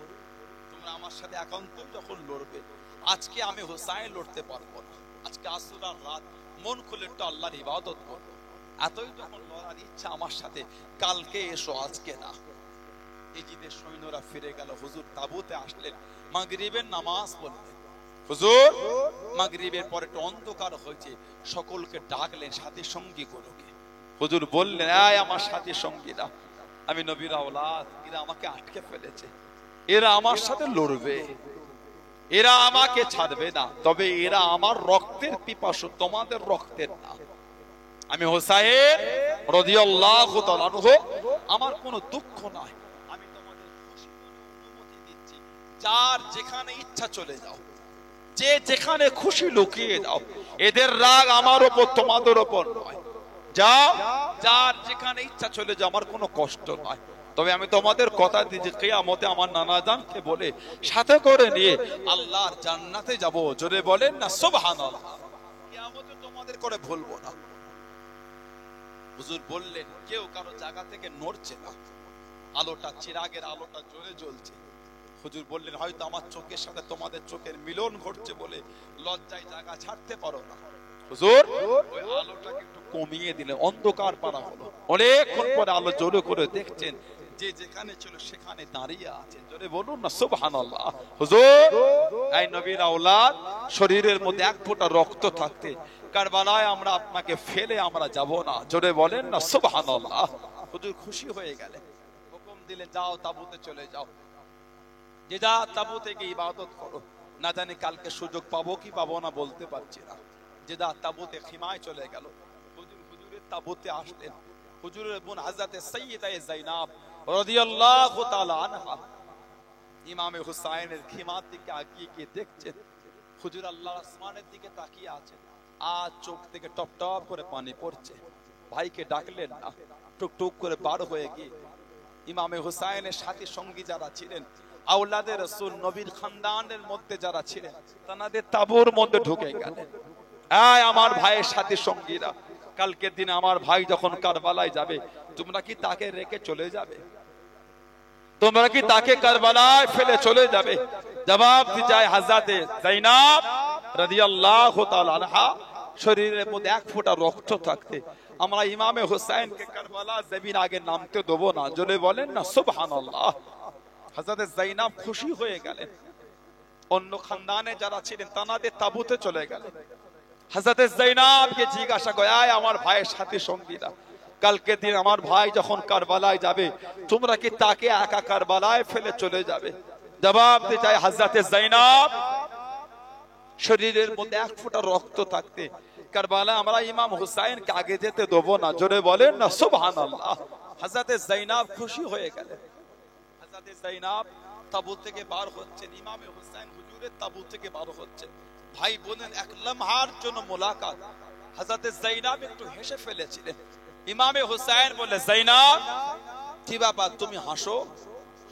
তোমরা আমার সাথে একান্তই যখন লড়বে। আজকে আমি হুসাইন লড়তে পারবো না, আজকে আসুরার রাত, মন খুলে একটু আল্লাহর ইবাদত করবো। এতই যখন লড়ার ইচ্ছা আমার সাথে, কালকে এসো, আজকে না। ইয়াজিদের সৈন্যরা ফিরে গেল। হুজুর তাবুতে আসলেন, মাগরিবের নামাজ পড়লেন। হুজুর মাগরিবের পরে একটু অন্ধকার হয়েছে, সকলকে ডাকলেন সাথী সঙ্গী গুলোকে। হুজুর বললেন, এই আমার সাথী সঙ্গীরা, আমি নবীর আওলাদ, এরা আমাকে আটকে ফেলেছে, এরা আমার সাথে লড়বে, এরা আমাকে ছাড়বে না, তবে এরা আমার রক্তের পিপাসু, তোমাদের রক্তের না। আমি হুসাইন রাদিয়াল্লাহু তাআলা আনহু, আমার কোনো দুঃখ নাই, আমি তোমাদের খুশি করে অনুমতি দিচ্ছি, যার যেখানে ইচ্ছা চলে যাও, যে যেখানে খুশি লুকিয়ে যাও, এদের রাগ আমার উপর তোমাদের উপর নয়। যাও, যার যেখানে ইচ্ছা চলে যাও, আমার কোনো কষ্ট নয়। তবে আমি তোমাদের কথা দিচ্ছি, কিয়ামতে আমার নানা জানকে বলে সাথে করে নিয়ে আল্লাহর জান্নাতে যাব। জোরে বলেন না সুবহানাল্লাহ। কিয়ামতে তোমাদের করে ভুলবো না। হুজুর বললেন, কেউ কারো জায়গা থেকে নড়ছে না, আলোটা, চিরাগের আলোটা জ্বলে জ্বলছে। হুজুর বললেন, হয়তো আমার চোখের সাথে তোমাদের চোখের মিলন ঘটছে বলে লজ্জায় জায়গা ছাড়তে পারো না। হুজুর ওই আলোটাকে একটু কমিয়ে দিলে অন্ধকার পারা হলো। অনেকক্ষণ পরে আলো জোরে করে দেখছেন, যে যেখানে ছিল সেখানে দাঁড়িয়ে আছে। জোরে বলুন না সুবহানাল্লাহ। হুজুর এই নবীর আওলাদ, শরীরের মধ্যে এক ফোঁটা রক্ত থাকতে কারবালায় আমরা আপনাকে ফেলে আমরা যাব না। জোরে বলেন না সুবহানাল্লাহ। হুজুর খুশি হয়ে গেলেন, হুকুম দিলে, যাও তাবুতে চলে যাও, যে যা তাবুতে গিয়ে ইবাদত করো। না জানি কালকে সুযোগ পাবো কি পাবো না বলতে পারছি না। যে যা তাবুতে খিমায় চলে গেল। হুজুরের তাবুতে আসলেন। হুজুরের বোন হযরতে সাইয়্যিদা যায়নাব রাদিয়াল্লাহু তাআলা আনহা ইমামে হুসাইনের খিমার দিকে আগিয়ে গিয়ে দেখছেন, হুজুর আল্লাহর আসমানের দিকে তাকিয়ে আছেন, আর চোখ থেকে টপ টপ করে পানি পড়ছে। ভাইকে ডাকলেন না, টুকটুক করে বার হয়ে গিয়ে ইমামে হুসাইনের সাথী সঙ্গী যারা ছিলেন, আওলাদে রাসূল, নবীর খানদানের মধ্যে যারা ছিলেন, তাদের তাবুর মধ্যে ঢুকে গেলেন। এই আমার ভাইয়ের সাথী সঙ্গীরা, কালকের দিনে আমার ভাই যখন কারবালায় যাবে, তোমরা কি তাকে রেখে চলে যাবে? তোমরা কি তাকে কারবালায় ফেলে চলে যাবে? জবাব দিযায় হযরতে যায়নাব রাদিয়াল্লাহু তাআলা আনহা, শরীরের মধ্যে এক ফোঁটা রক্ত থাকতে আমরা ইমামে হুসাইনকে কারবালা জমিন আগে নামতে দেব না। জোরে বলেন না সুবহানাল্লাহ। হযরতে যায়নাব খুশি হয়ে গেলেন। অন্য খানদানে যারা ছিলেন তাদের তাবুতে চলে গেলেন। হযরতে যায়নাবকে জিজ্ঞাসা করে, আয় আমার ভাইয়ের সাথী সঙ্গীরা, কালকে দিন আমার ভাই যখন কারবালায় যাবে, তোমরা কি তাকে একা কারবালায় ফেলে চলে যাবে? জবাব দিতে চাই হযরতে যায়নাব, শরীরের মধ্যে এক ফোঁটা রক্ত থাকতে কারবালায় আমরা ইমাম হুসাইনকে আগে যেতে দেব না। জোরে বলেন না সুবহানাল্লাহ। হযরতে যায়নাব খুশি হয়ে গেলেন। হযরতে যায়নাব তাবুত থেকে বার হচ্ছেন, ইমামে হুসাইন হুজুরের তাবুত থেকে বার হচ্ছেন। ভাই বোনের এক লম্হার জন্য মোলাকাত। হযরতে যায়নাব একটু হেসে ফেলেছিলেন। ইমামে হুসাইন বলে, যায়নাব কি ব্যাপার, তুমি হাসো?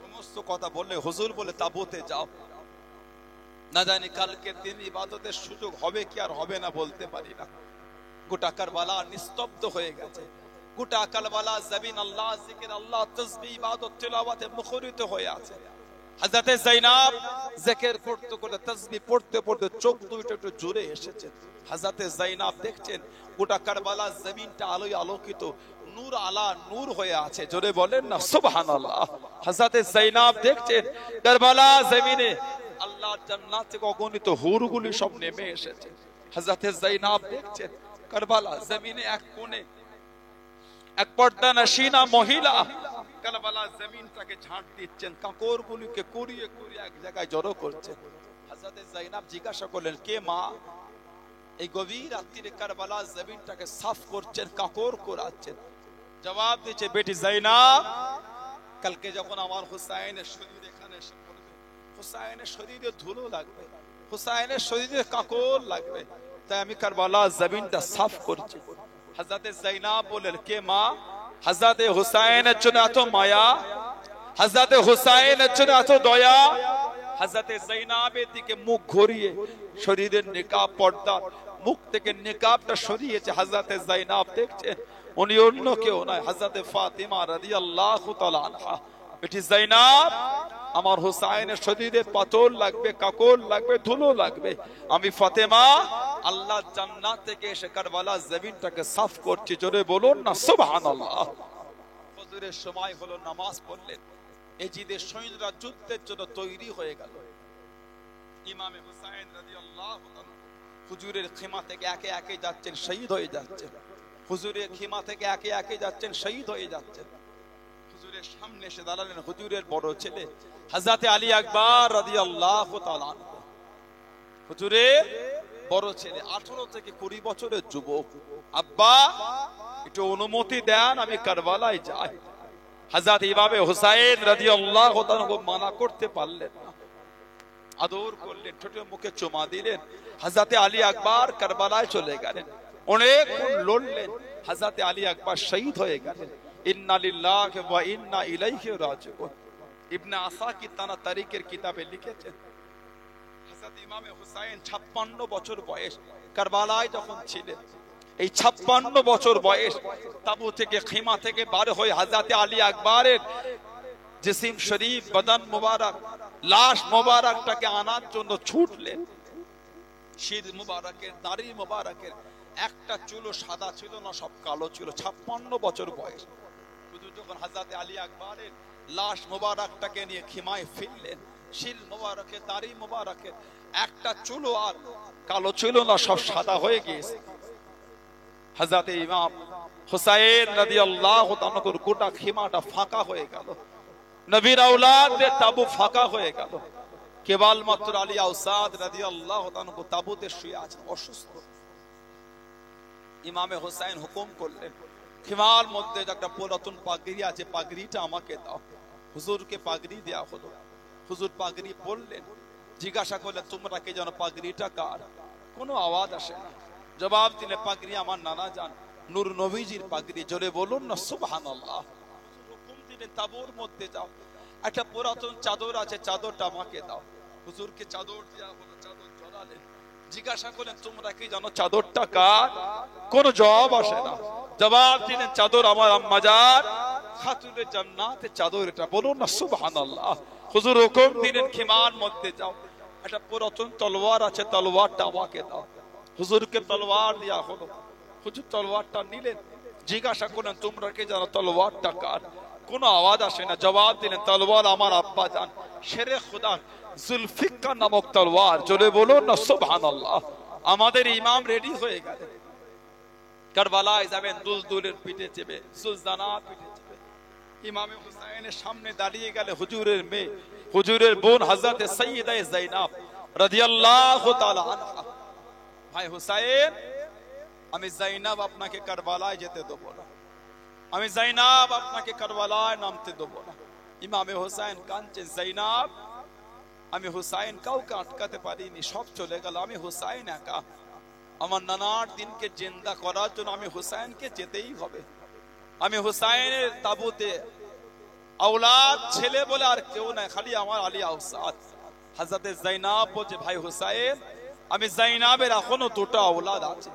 সমস্ত কথা বললে হুজুর বলে, তাবুতে যাও, না জানি কালকের দিন ইবাদতের সুযোগ হবে কি আর হবে না বলতে পারি না। গোটা কারবালা নিস্তব্ধ হয়ে গেছে। গোটা কারবালা জমিন আল্লাহ জিকির, আল্লাহ তাসবিহ, ইবাদত, তিলাওয়াতে মুখরিত হয়ে আছে। হযরতে যায়নাব জিকির করতে করতে, তাসবিহ পড়তে পড়তে চোখ দুটো একটু জোরে এসেছে। হযরতে যায়নাব দেখছেন গোটা কারবালা জমিনটা আলোয় আলোকিত, নূর আলা নূর হয়ে আছে। জোরে বলেন না সুবহানাল্লাহ। হযরতে যায়নাব দেখছেন কারবালা জমিনে আল্লাহর জান্নাত থেকে অগণিত হুরগুলি সব নেমে এসেছে। হযরতে যায়নাব দেখছেন কারবালা জমিনে এক কোণে এক পর্দা নশিনা মহিলা কারবালা জমিনটাকে ঝাঁট দিচ্ছেন, কাঁকরগুলিকে কুড়িয়ে কুড়িয়ে এক জায়গায় জড়ো করছেন। হযরতে যায়নাব জিজ্ঞাসা করলেন, কে মা? এই গভীর রাত্রিরে কারবালা জমিনটাকে সাফ করছেন, কাঁকর কুড়াচ্ছেন। জবাব দিচ্ছে, বেটি যায়নাব, কালকে যখন আমার হুসাইনের শরীর এখানে এসে পড়বে, হুসাইনের শরীরে ধুলো লাগবে, হুসাইনের শরীরে কাঁকর লাগবে, তাই আমি কারবালা জমিনটা সাফ করছি। হযরতে যায়নাব বললেন, কে মা? হযরতে হুসাইনের জন্য এত মায়া, হযরতে হুসাইনের জন্য এত দয়া, হযরতে যায়েনাবের দিকে মুখ ঘুরিয়ে শরীরের নিকাব পর্দা মুখ থেকে নিকাবটা সরিয়েছে হযরতে যায়েনাব দেখছেন উনি অন্য কেউ নয় হযরতে ফাতিমা রাদিয়াল্লাহু তাআলা আনহা। বেটি যায়েনাব, আমার হুসাইনের শরীরে পাথর লাগবে, কাকর লাগবে, ধুলো লাগবে, আমি ফাতেমা আল্লাহ জান্নাত থেকে এসে কারবালা জমিনটাকে সাফ করছি, জোরে বলুন না সুবহানাল্লাহ। ফজরের সময় হলো, নামাজ পড়লেন, এজিদের সৈন্যরা যুদ্ধের জন্য তৈরি হয়ে গেল। ইমামে হুসাইন রাদিয়াল্লাহু তাআলা হুজুরের খিমা থেকে একে একে যাচ্ছেন, শহীদ হয়ে যাচ্ছেন। হুজুরের খিমা থেকে একে একে যাচ্ছেন, শহীদ হয়ে যাচ্ছেন। হুজুরের সামনে এসে দাঁড়ালেন হুজুরের বড় ছেলে হযরতে আলী আকবর রাদিয়াল্লাহু তাআলা। হুজুরের বড় ছেলে 18 থেকে 20 বছরের যুবক। আব্বা একটু অনুমতি দেন, আমি কারবালায় যাই। হযরত ইমামে হুসাইন রাদিয়াল্লাহু তাআলা মানা করতে পারলেন না, আদর করলেন, ঠোঁটে মুখে চুমা দিলেন। হযরত আলী আকবর কারবালায় চলে গেলেন, অনেকক্ষণ লড়লেন। হযরত আলী আকবর শহীদ হয়ে গেলেন। ইন্না লিল্লাহি ওয়া ইন্না ইলাইহি রাজিউন। ইবনে আসাকির তানা তারিখের কিতাবে লিখেছেন হযরত ইমামে হুসাইন 56 বছর বয়স কারবালায় যখন ছিলেন, এই 56 বছর বয়স তাবু থেকে খিমা থেকে বার হয়ে হযরত আলী আকবরের জিসিম শরীফ, বদন মুবারক, লাশ মুবারকটাকে আনার জন্য ছুটলেন। শির মুবারকের, দাড়ি মুবারকের একটা চুলও সাদা ছিল না, সব কালো ছিল। 56 বছর বয়স। হুজুর যখন হযরত আলী আকবরের লাশ মুবারকটাকে নিয়ে খিমায় ফিরলেন, শির মুবারকে, দাড়ি মুবারকে একটা চুলও আর কালো ছিল না, সব সাদা হয়ে গিয়েছে। হযরত ইমাম হুসাইন রাদিয়াল্লাহু তাআলা গোটা খিমাটা ফাঁকা হয়ে গেল। নবীর আওলাদদের তাবু ফাঁকা হয়ে গেল। কেবল মাত্র আলী আওসাদ রাদিয়াল্লাহু তাআলা তাবুতে শুয়ে আছেন, অসুস্থ। ইমামে হুসাইন হুকুম করলেন, খিমার মধ্যে একটা পুরাতন পাগড়ি আছে, পাগড়িটা আমাকে দাও। হুজুরকে পাগড়ি দেয়া হলো। হুজুর পাগড়ি পরলেন। জিজ্ঞাসা করলেন, তোমরা কে জানো, পাগড়িটা কার? কোনো আওয়াজ আসে না। জবাব দিলে, পাগড়ি আমার নানা জান নূর নবীজির পাগড়ি। জোরে বলুন না সুবহানাল্লাহ। হুকুম দিলেন, তাবুর মধ্যে যাও, একটা পুরাতন চাদর আছে, চাদরটা আমাকে দাও। হুজুরকে চাদর দেয়া হলো, চাদর জড়ালেন। জিজ্ঞাসা করলেন, তোমরা কি জানো চাদরটা কার? কোন জবাব আসে না। জবাব দিলেন, চাদর আমার আম্মাজান খাতুনে জান্নাতের চাদর এটা। বলুন না সুবহানাল্লাহ। হুজুর হুকুম দিলেন, খিমার মধ্যে যাও, একটা পুরাতন তলোয়ার আছে, তলোয়ারটা আমাকে দাও। হুজুরকে তলোয়ার দেয়া হলো। হুজুর তলোয়ারটা নিলেন। জিজ্ঞাসা করলেন, তোমরা কি জানো তলোয়ারটা কার? কোনো আওয়াজ আসে না। জবাব দিলেন, তলোয়ার আমার আব্বা জান শেরে খুদা জুলফিকার নামক তলোয়ার। জোরে বলুন না সুবহানাল্লাহ। আমাদের ইমাম রেডি হয়ে গেলেন, কারবালায় যাবেন, দুলদুলের পিঠে চেপে, সুলতানার পিঠে চেপে। ইমামে হুসাইনের সামনে দাঁড়িয়ে গেলে হুজুরের মেয়ে, হুজুরের বোন হযরতে সাইয়্যিদা যায়েনাব রাদিয়াল্লাহু তাআলা আনহা। ভাই হুসাইন, আমি যায়েনাব আপনাকে কারবালায় যেতে দেব না, আমি যায়েনাব আপনাকে কারবালায় নামতে দেব না। ইমামে হুসাইন কাঁদছেন, যায়েনাব, আমি হুসাইন কাউকে আটকাতে পারিনি, সব চলে গেল, আমি হুসাইন একা। আমার নানার দিনকে জিন্দা করার জন্য আমি হুসাইনকে যেতেই হবে। আমি হুসাইনের তাবুতে আওলাদ ছেলে বলে আর কেউ নাই, খালি আমার আলী আওসাদ। হযরতে যায়েনাব বলছে, ভাই হুসাইন, আমি যায়েনাবের এখনো দুটো আওলাদ আছে,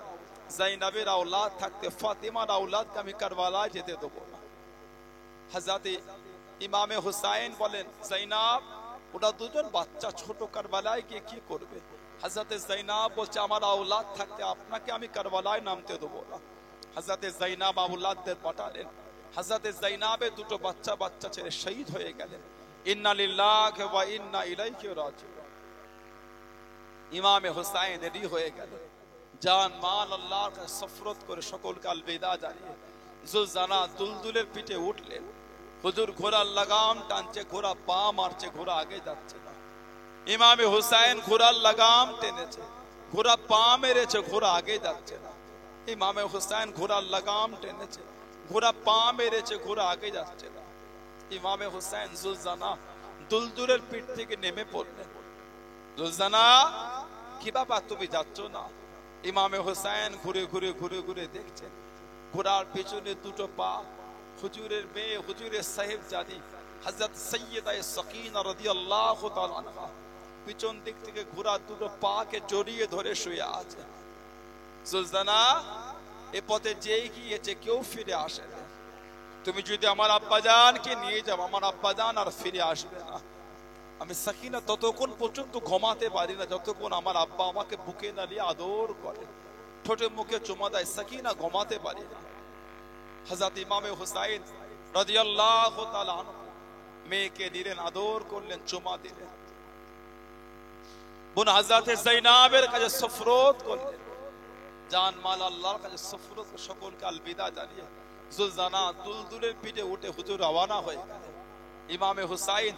যায়েনাবের আওলাদ থাকতে ফাতিমার আওলাদকে আমি কারবালায় যেতে দেবো না। হযরতে ইমামে হুসাইন বলেন, যায়েনাব, ওরা দুজন বাচ্চা, ছোট, কারবালায় গিয়ে কি করবে? হযরতে যায়েনাব বলছে, আমার আওলাদ থাকতে আপনাকে আমি কারবালায় নামতে দেবো না। হযরতে যায়েনাব আওলাদদের পাঠালেন। হযরতে যায়েনাবের দুটো বাচ্চা বাচ্চা ছেলে শহীদ হয়ে গেলেন। ইন্না লিল্লাহি ওয়া ইন্না ইলাইহি রাজিউন। ইমামে হুসাইন রেডি হয়ে গেলেন, জান মাল আল্লাহর কাছে সফরত করে সকলকে আলবিদা জানিয়ে জুলজানা দুলদুলের পিঠে উঠলেন। হুজুর ঘোড়ার লাগাম টানছে, ঘোড়া পা মারছে, ঘোড়া আগে যাচ্ছে না। ইমামে হুসাইন ঘোড়ার লাগাম টেনেছে, ঘোড়া পা মেরেছে, ঘোড়া আগে যাচ্ছে না। ইমামে হুসাইন ঘোড়ার লাগাম টেনেছে, ঘোড়া পা মেরেছে, ঘোড়া আগে যাচ্ছে না। ইমামে হুসাইন জুলজানা দুলদুলের পিঠ থেকে নেমে পড়লেন। জুলজানা, কি বাবা তুমি যাচ্ছ না? ইমামে হুসাইন ঘুরে ঘুরে ঘুরে ঘুরে দেখছেন, ঘোড়ার পেছনে দুটো পা, হুজুরের মেয়ে, হুজুরের সাহেবজাদি হযরত সাইয়্যিদা সাকিনা রাদিয়াল্লাহু তাআলা আনহা পিছন দিক থেকে ঘোড়া দুটো পাকে জড়িয়ে ধরে শুয়ে আছে। সুলতানা, এ পথে যেই গিয়েছে কেউ ফিরে আসে না। তুমি যদি আমার আব্বাজানকে নিয়ে যাও, আমার আব্বাজান আর ফিরে আসবে না। আমি সাকিনা ততক্ষণ পর্যন্ত ঘুমাতে পারি না যতক্ষণ আমার আব্বা আমাকে বুকে না নিয়ে আদর করে, ঠোঁটে মুখে চুমা দেয়। সাকিনা ঘুমাতে পারি না। হযরত ইমামে হুসাইন রাদিয়াল্লাহু তাআলা আনহু মেয়েকে নিলেন, আদর করলেন, চুমা দিলেন। বোন হযরত যায়নাবের কাছে সুফরত করলেন, জান মাল আল্লাহর কাছে সুফরত, সকলকে আলবিদা জানিয়ে জুলজানা দুলদুলের পিঠে উঠে হুজুর রওনা হয়ে গেলেন। ইমামে হুসাইন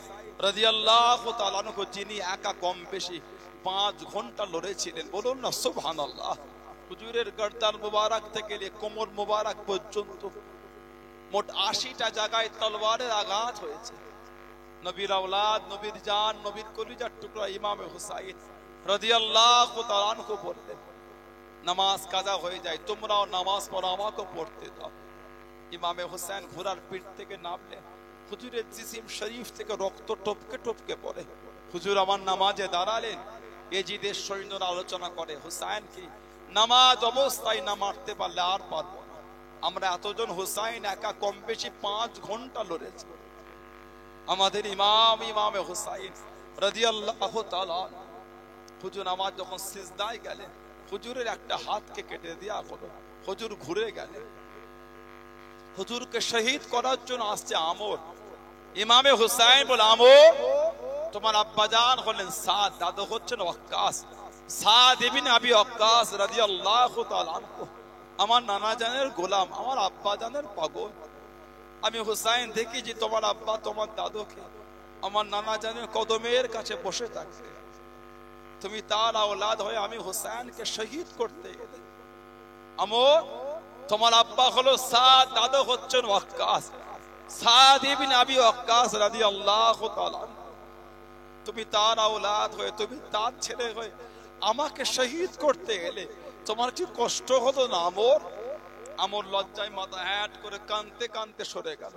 রাদিয়াল্লাহু তাআলা আনহু যিনি একা কম বেশি 5 ঘন্টা লড়েছিলেন, বলুন না সুবহানাল্লাহ। হুজুরের গর্দান মুবারক থেকে নিয়ে কোমর মুবারক পর্যন্ত মোট 80টা জায়গায় তলোয়ারের আঘাত হয়েছে। নবীর আওলাদ, নবীর জান, নবীর কলিজার টুকরা ইমামে হুসাইন রাদিয়াল্লাহু তাআলা আনহু বললেন, নামাজ কাজা হয়ে যায়, তোমরাও নামাজ পড়ো, আমাকে পড়তে দাও। ইমামে হুসাইন ঘোড়ার পিঠ থেকে নামলেন, হুজুরের জিসিম শরীফ থেকে রক্ত টপকে টপকে পড়ে। হুজুর আমার নামাজে দাঁড়ালেন। এজিদের সৈন্যরা আলোচনা করে, হুসাইন কি নামাজ অবস্থায় না মারতে পারলে আর পারবো না। আমরা এতজন, হুসাইন একা কম বেশি 5 ঘন্টা লড়েছি। আমাদের ইমাম ইমামে হুসাইন রাদিয়াল্লাহু তাআলা হুজুর নামাজ যখন সিজদায় গেলেন, হুজুরের একটা হাতকে কেটে দেয়া হলো। হুজুর ঘুরে গেলেন। হুজুরকে শহীদ করার জন্য আসছে আমর। ইমামে হুসাইন বলে, আমর তোমার আব্বাজান হলেন সাদ, দাদু হচ্ছেন ওয়াক্কাস, সাদ ইবনে আবি ওয়াক্কাস রাদিয়াল্লাহু তাআলা আনহু আমার নানা জানের গোলাম, আমার আব্বা জানের পাগল। আমি হুসাইন দেখি যে তোমার আব্বা তোমার দাদুকে আমার নানা জানের কদমের কাছে বসে থাকবে। তুমি তার আওলাদ হয়ে আমি হুসাইনকে শহীদ করতে গেলে। আমর তোমার আব্বা হলো সাদ, দাদু হচ্ছেন ওয়াক্কাস, সাদ ইবনে আবি ওয়াক্কাস রাদিয়াল্লাহু তাআলা। তুমি তার আওলাদ হয়ে, তুমি তার ছেলে হয়ে আমাকে শহীদ করতে গেলে, তোমার কি কষ্ট হলো না আমর? আমর লজ্জায় মাথা হ্যাট করে কাঁদতে কাঁদতে সরে গেল।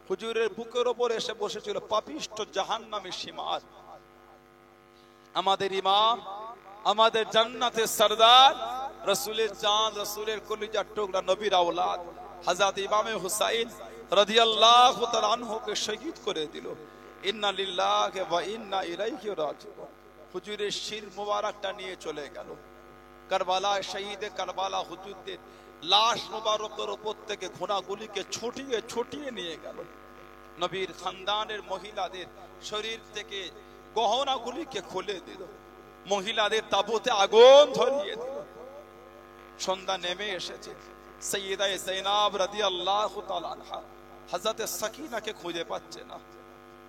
হুজুরের বুকের ওপর এসে বসেছিল পাপিষ্ঠ জাহান্নামী সীমার। আমাদের ইমাম, আমাদের জান্নাতের সরদার, রাসূলের জান, রাসূলের কলিজার টুকরা, নবীর আওলাদ হযরত ইমামে হুসাইন রাদিয়াল্লাহু তাআলা আনহুকে শহীদ করে দিল। ইন্না লিল্লাহি ওয়া ইন্না ইলাইহি রাজিউন। হুজুরের শির মুবারকটা নিয়ে চলে গেল। কারবালায় শহীদে কারবালা হুজুরদের লাশ মুবারকের উপর থেকে ঘোড়াগুলিকে ছুটিয়ে ছুটিয়ে নিয়ে গেল। নবীর খানদানের মহিলাদের শরীর থেকে গহনাগুলিকে খুলে দিল। মহিলাদের তাবুতে আগুন ধরিয়ে দিল। সন্ধ্যা নেমে এসেছে। সাইয়্যিদা যায়নাব রাদিয়াল্লাহু তাআলা আনহা হযরত সাকিনাকে খুঁজে পাচ্ছে না।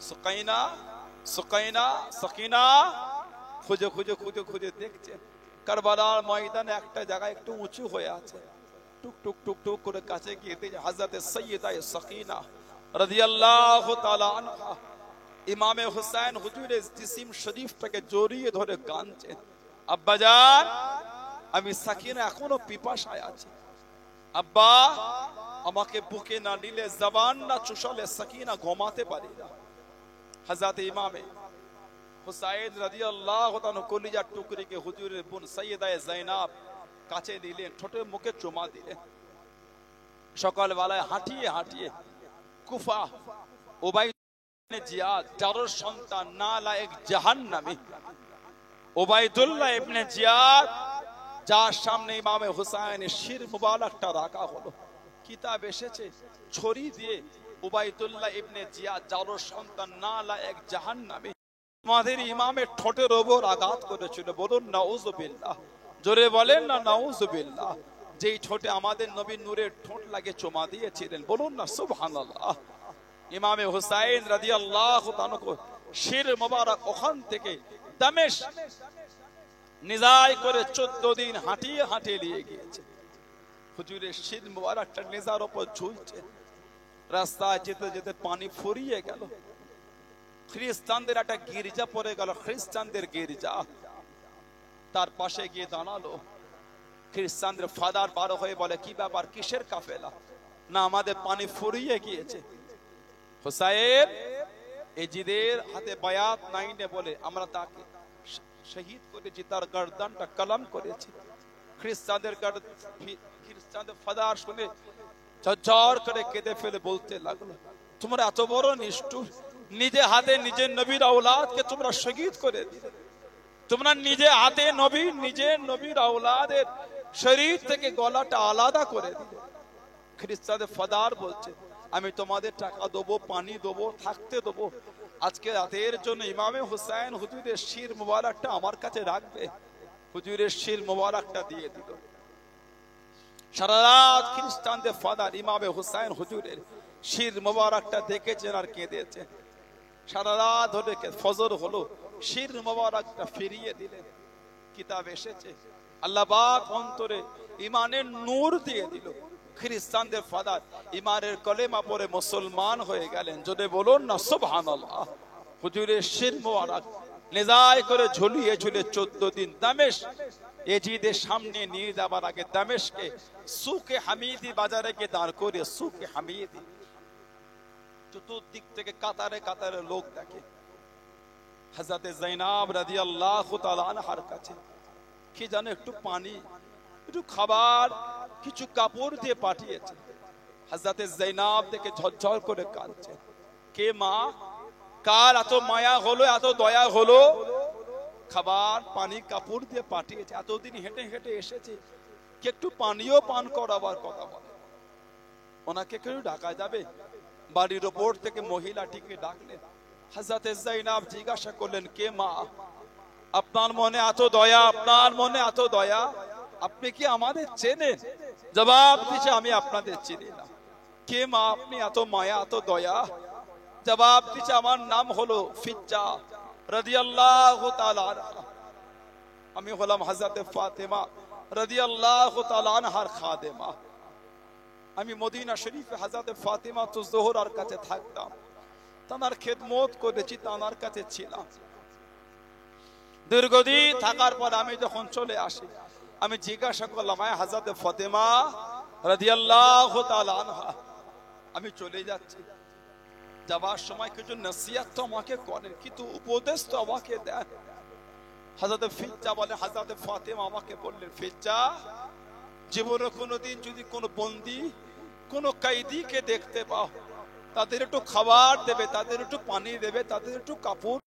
সুকাইনা, সুকাইনা, সাকিনা খুঁজে খুঁজে খুঁজে খুঁজে দেখছে কারবালার ময়দানে একটা জায়গায় একটু উঁচু হয়ে আছে। টুক টুক টুক টুক করে কাছে গিয়ে দেখে হযরত সাইয়্যিদা সাকিনা রাদিয়াল্লাহু তাআলা আনহা ইমামে হুসাইন হুজুরের জিসিম শরীফটাকে জড়িয়ে ধরে কাঁদছেন। আব্বাজান, আমি সাকিনা এখনো পিপাসায় আছি। আব্বা, আমাকে বুকে না নিলে, জবান না চুষালে সাকিনা ঘুমাতে পারি না। হযরত ইমামে হুসাইন রাদিয়াল্লাহু তাআলা কলিজার টুকরিকে হুজুরের বোন সাইয়্যিদা যায়নাব কাছে দিলেন, ঠোঁটে মুখে চুমা দিলেন। সকালবেলায় হাঁটিয়ে হাঁটিয়ে কুফা উবাইদ ইবনে জিয়াদ, যার সন্তান নালায়েক জাহান্নামী উবাইদুল্লাহ ইবনে জিয়াদ, যার সামনে ইমামে হুসাইনের শির মুবারকটা রাখা হলো। কিতাব এসেছে ছড়ি দিয়ে উবাইদুল্লাহ ইবনে জিয়াদ, যার সন্তান নালায়েক জাহান্নামী, আমাদের ইমামের ঠোঁটের ওপর আঘাত করেছিল। বলুন নাউজুবিল্লাহ, জোরে বলেন না নাউজুবিল্লাহ। যেই ঠোঁটে আমাদের নবী নূরের ঠোঁট লাগে চুমা দিয়েছিলেন, বলুন না সুবহানাল্লাহ। ইমামে হুসাইন রাদিয়াল্লাহু তাআলা শির মুবারক ওখান থেকে দামেস্ক নিজাই করে 14 দিন হাঁটিয়ে হাঁটিয়ে নিয়ে গিয়েছে। হুজুরের শির মুবারকটা নিজার উপর ঝুলছে। রাস্তায় যেতে যেতে পানি ফুরিয়ে গেল। খ্রিস্টানদের একটা গির্জা পড়ে গেল, খ্রিস্টানদের গির্জা। তার পাশে গিয়ে দাঁড়ালো। খ্রিস্টানদের ফাদার বার হয়ে বলে, কি ব্যাপার, কিসের কাফেলা? না আমাদের পানি ফুরিয়ে গিয়েছে। হুসাইন এজিদের হাতে বায়াত নাইনে বলে আমরা তাকে শহীদ করেছি, তার গর্দানটা কলম করেছি। খ্রিস্টানদের ফাদার শুনে ঝরঝর করে কেঁদে ফেলে বলতে লাগলো, তোমরা এত বড় নিষ্ঠুর, নিজে হাতে নিজের নবীর আওলাদকে তোমরা শহীদ করে দিলে। তোমরা নিজে হাতে নিজের নবীর আওলাদের শরীর থেকে গলাটা আলাদা করে দিলে। খ্রিস্টানদের ফাদার বলছে, আমি তোমাদের টাকা দেবো, পানি দেবো, থাকতে দেবো, আজকে রাতের জন্য ইমামে হুসাইন হুজুরের শির মুবারকটা আমার কাছে রাখবে। হুজুরের শির মুবারকটা দিয়ে দিল। সারা রাত খ্রিস্টানদের ফাদার ইমামে হুসাইন হুজুরের শির মুবারকটা দেখেছেন আর কেঁদেছেন। সারা রাত ধরে ফজর হলো, শির মুবারকটা ফিরিয়ে দিলেন। কিতাব এসেছে আল্লাহ পাক অন্তরে ইমানের নূর দিয়ে দিল। খ্রিস্টানদের ফাদার ইমানের কলেমা পড়ে মুসলমান হয়ে গেলেন। যদি বলুন না সুবহানাল্লাহ। হুজুরের শির মুবারক নেজায় করে ঝুলিয়ে ঝুলিয়ে 14 দিন দামেস্ক এজিদের সামনে নিয়ে যাবার আগে দামেস্কে সুকে হামিদি বাজারে গিয়ে দাঁড় করে সুকে হামিদি চতুর্দিক থেকে কাতারে কাতারে লোক দেখে। হযরতে যায়েনব রাদিয়াল্লাহু তাআলা আনহার কাছে কি জানে একটু পানি, একটু খাবার, কিছু কাপড় দিয়ে পাঠিয়েছে। হযরতে যায়েনব দেখে ঝরঝর করে কাঁদছে। কে মা, কার এত মায়া হলো, এত দয়া হলো, খাবার পানি কাপড় দিয়ে পাঠিয়েছে। এতদিন হেঁটে হেঁটে এসেছে, কি একটু পানিও পান করাবার কথা বলে। ওনাকে কেউ ডাকা যাবে? বাড়ির ওপর থেকে মহিলাটিকে ডাকলেন। হযরতে যায়েনব জিজ্ঞাসা করলেন, কে মা, আপনার মনে এত দয়া, আপনার মনে এত দয়া, আপনি কি আমাদের চেনেন? জবাব দিচ্ছে, আমি আপনাদের চিনি না। কে মা, আপনি এত মায়া এত দয়া? জবাব দিচ্ছে, আমার নাম হলো ফিজ্জা রাদিয়াল্লাহু তাআলা আনহা। আমি হলাম হযরতে ফাতেমা রাদিয়াল্লাহু তাআলা আনহার খাদেমা। আমি মদিনা শরীফে হযরতে ফাতেমা তো জোহরার কাছে থাকতাম, তানার খেদমত করেছি, তানার কাছে ছিলাম। দীর্ঘদিন থাকার পর আমি যখন চলে আসি, আমি জিজ্ঞাসা করলাম, হযরতে ফাতেমা রাদিয়াল্লাহু তাআলা আনহা, আমি চলে যাচ্ছি, যাবার সময় কিছু নসিহত তো আমাকে করেন, কিন্তু উপদেশ তো আমাকে দেন। হযরতে ফিজ্জা বলে, হযরতে ফাতেমা আমাকে বললেন, ফিজ্জা, জীবনে কোনোদিন যদি কোনো বন্দী, কোনো কয়েদিকে দেখতে পাও, তাদের একটু খাবার দেবে, তাদের একটু পানি দেবে, তাদের একটু কাপড়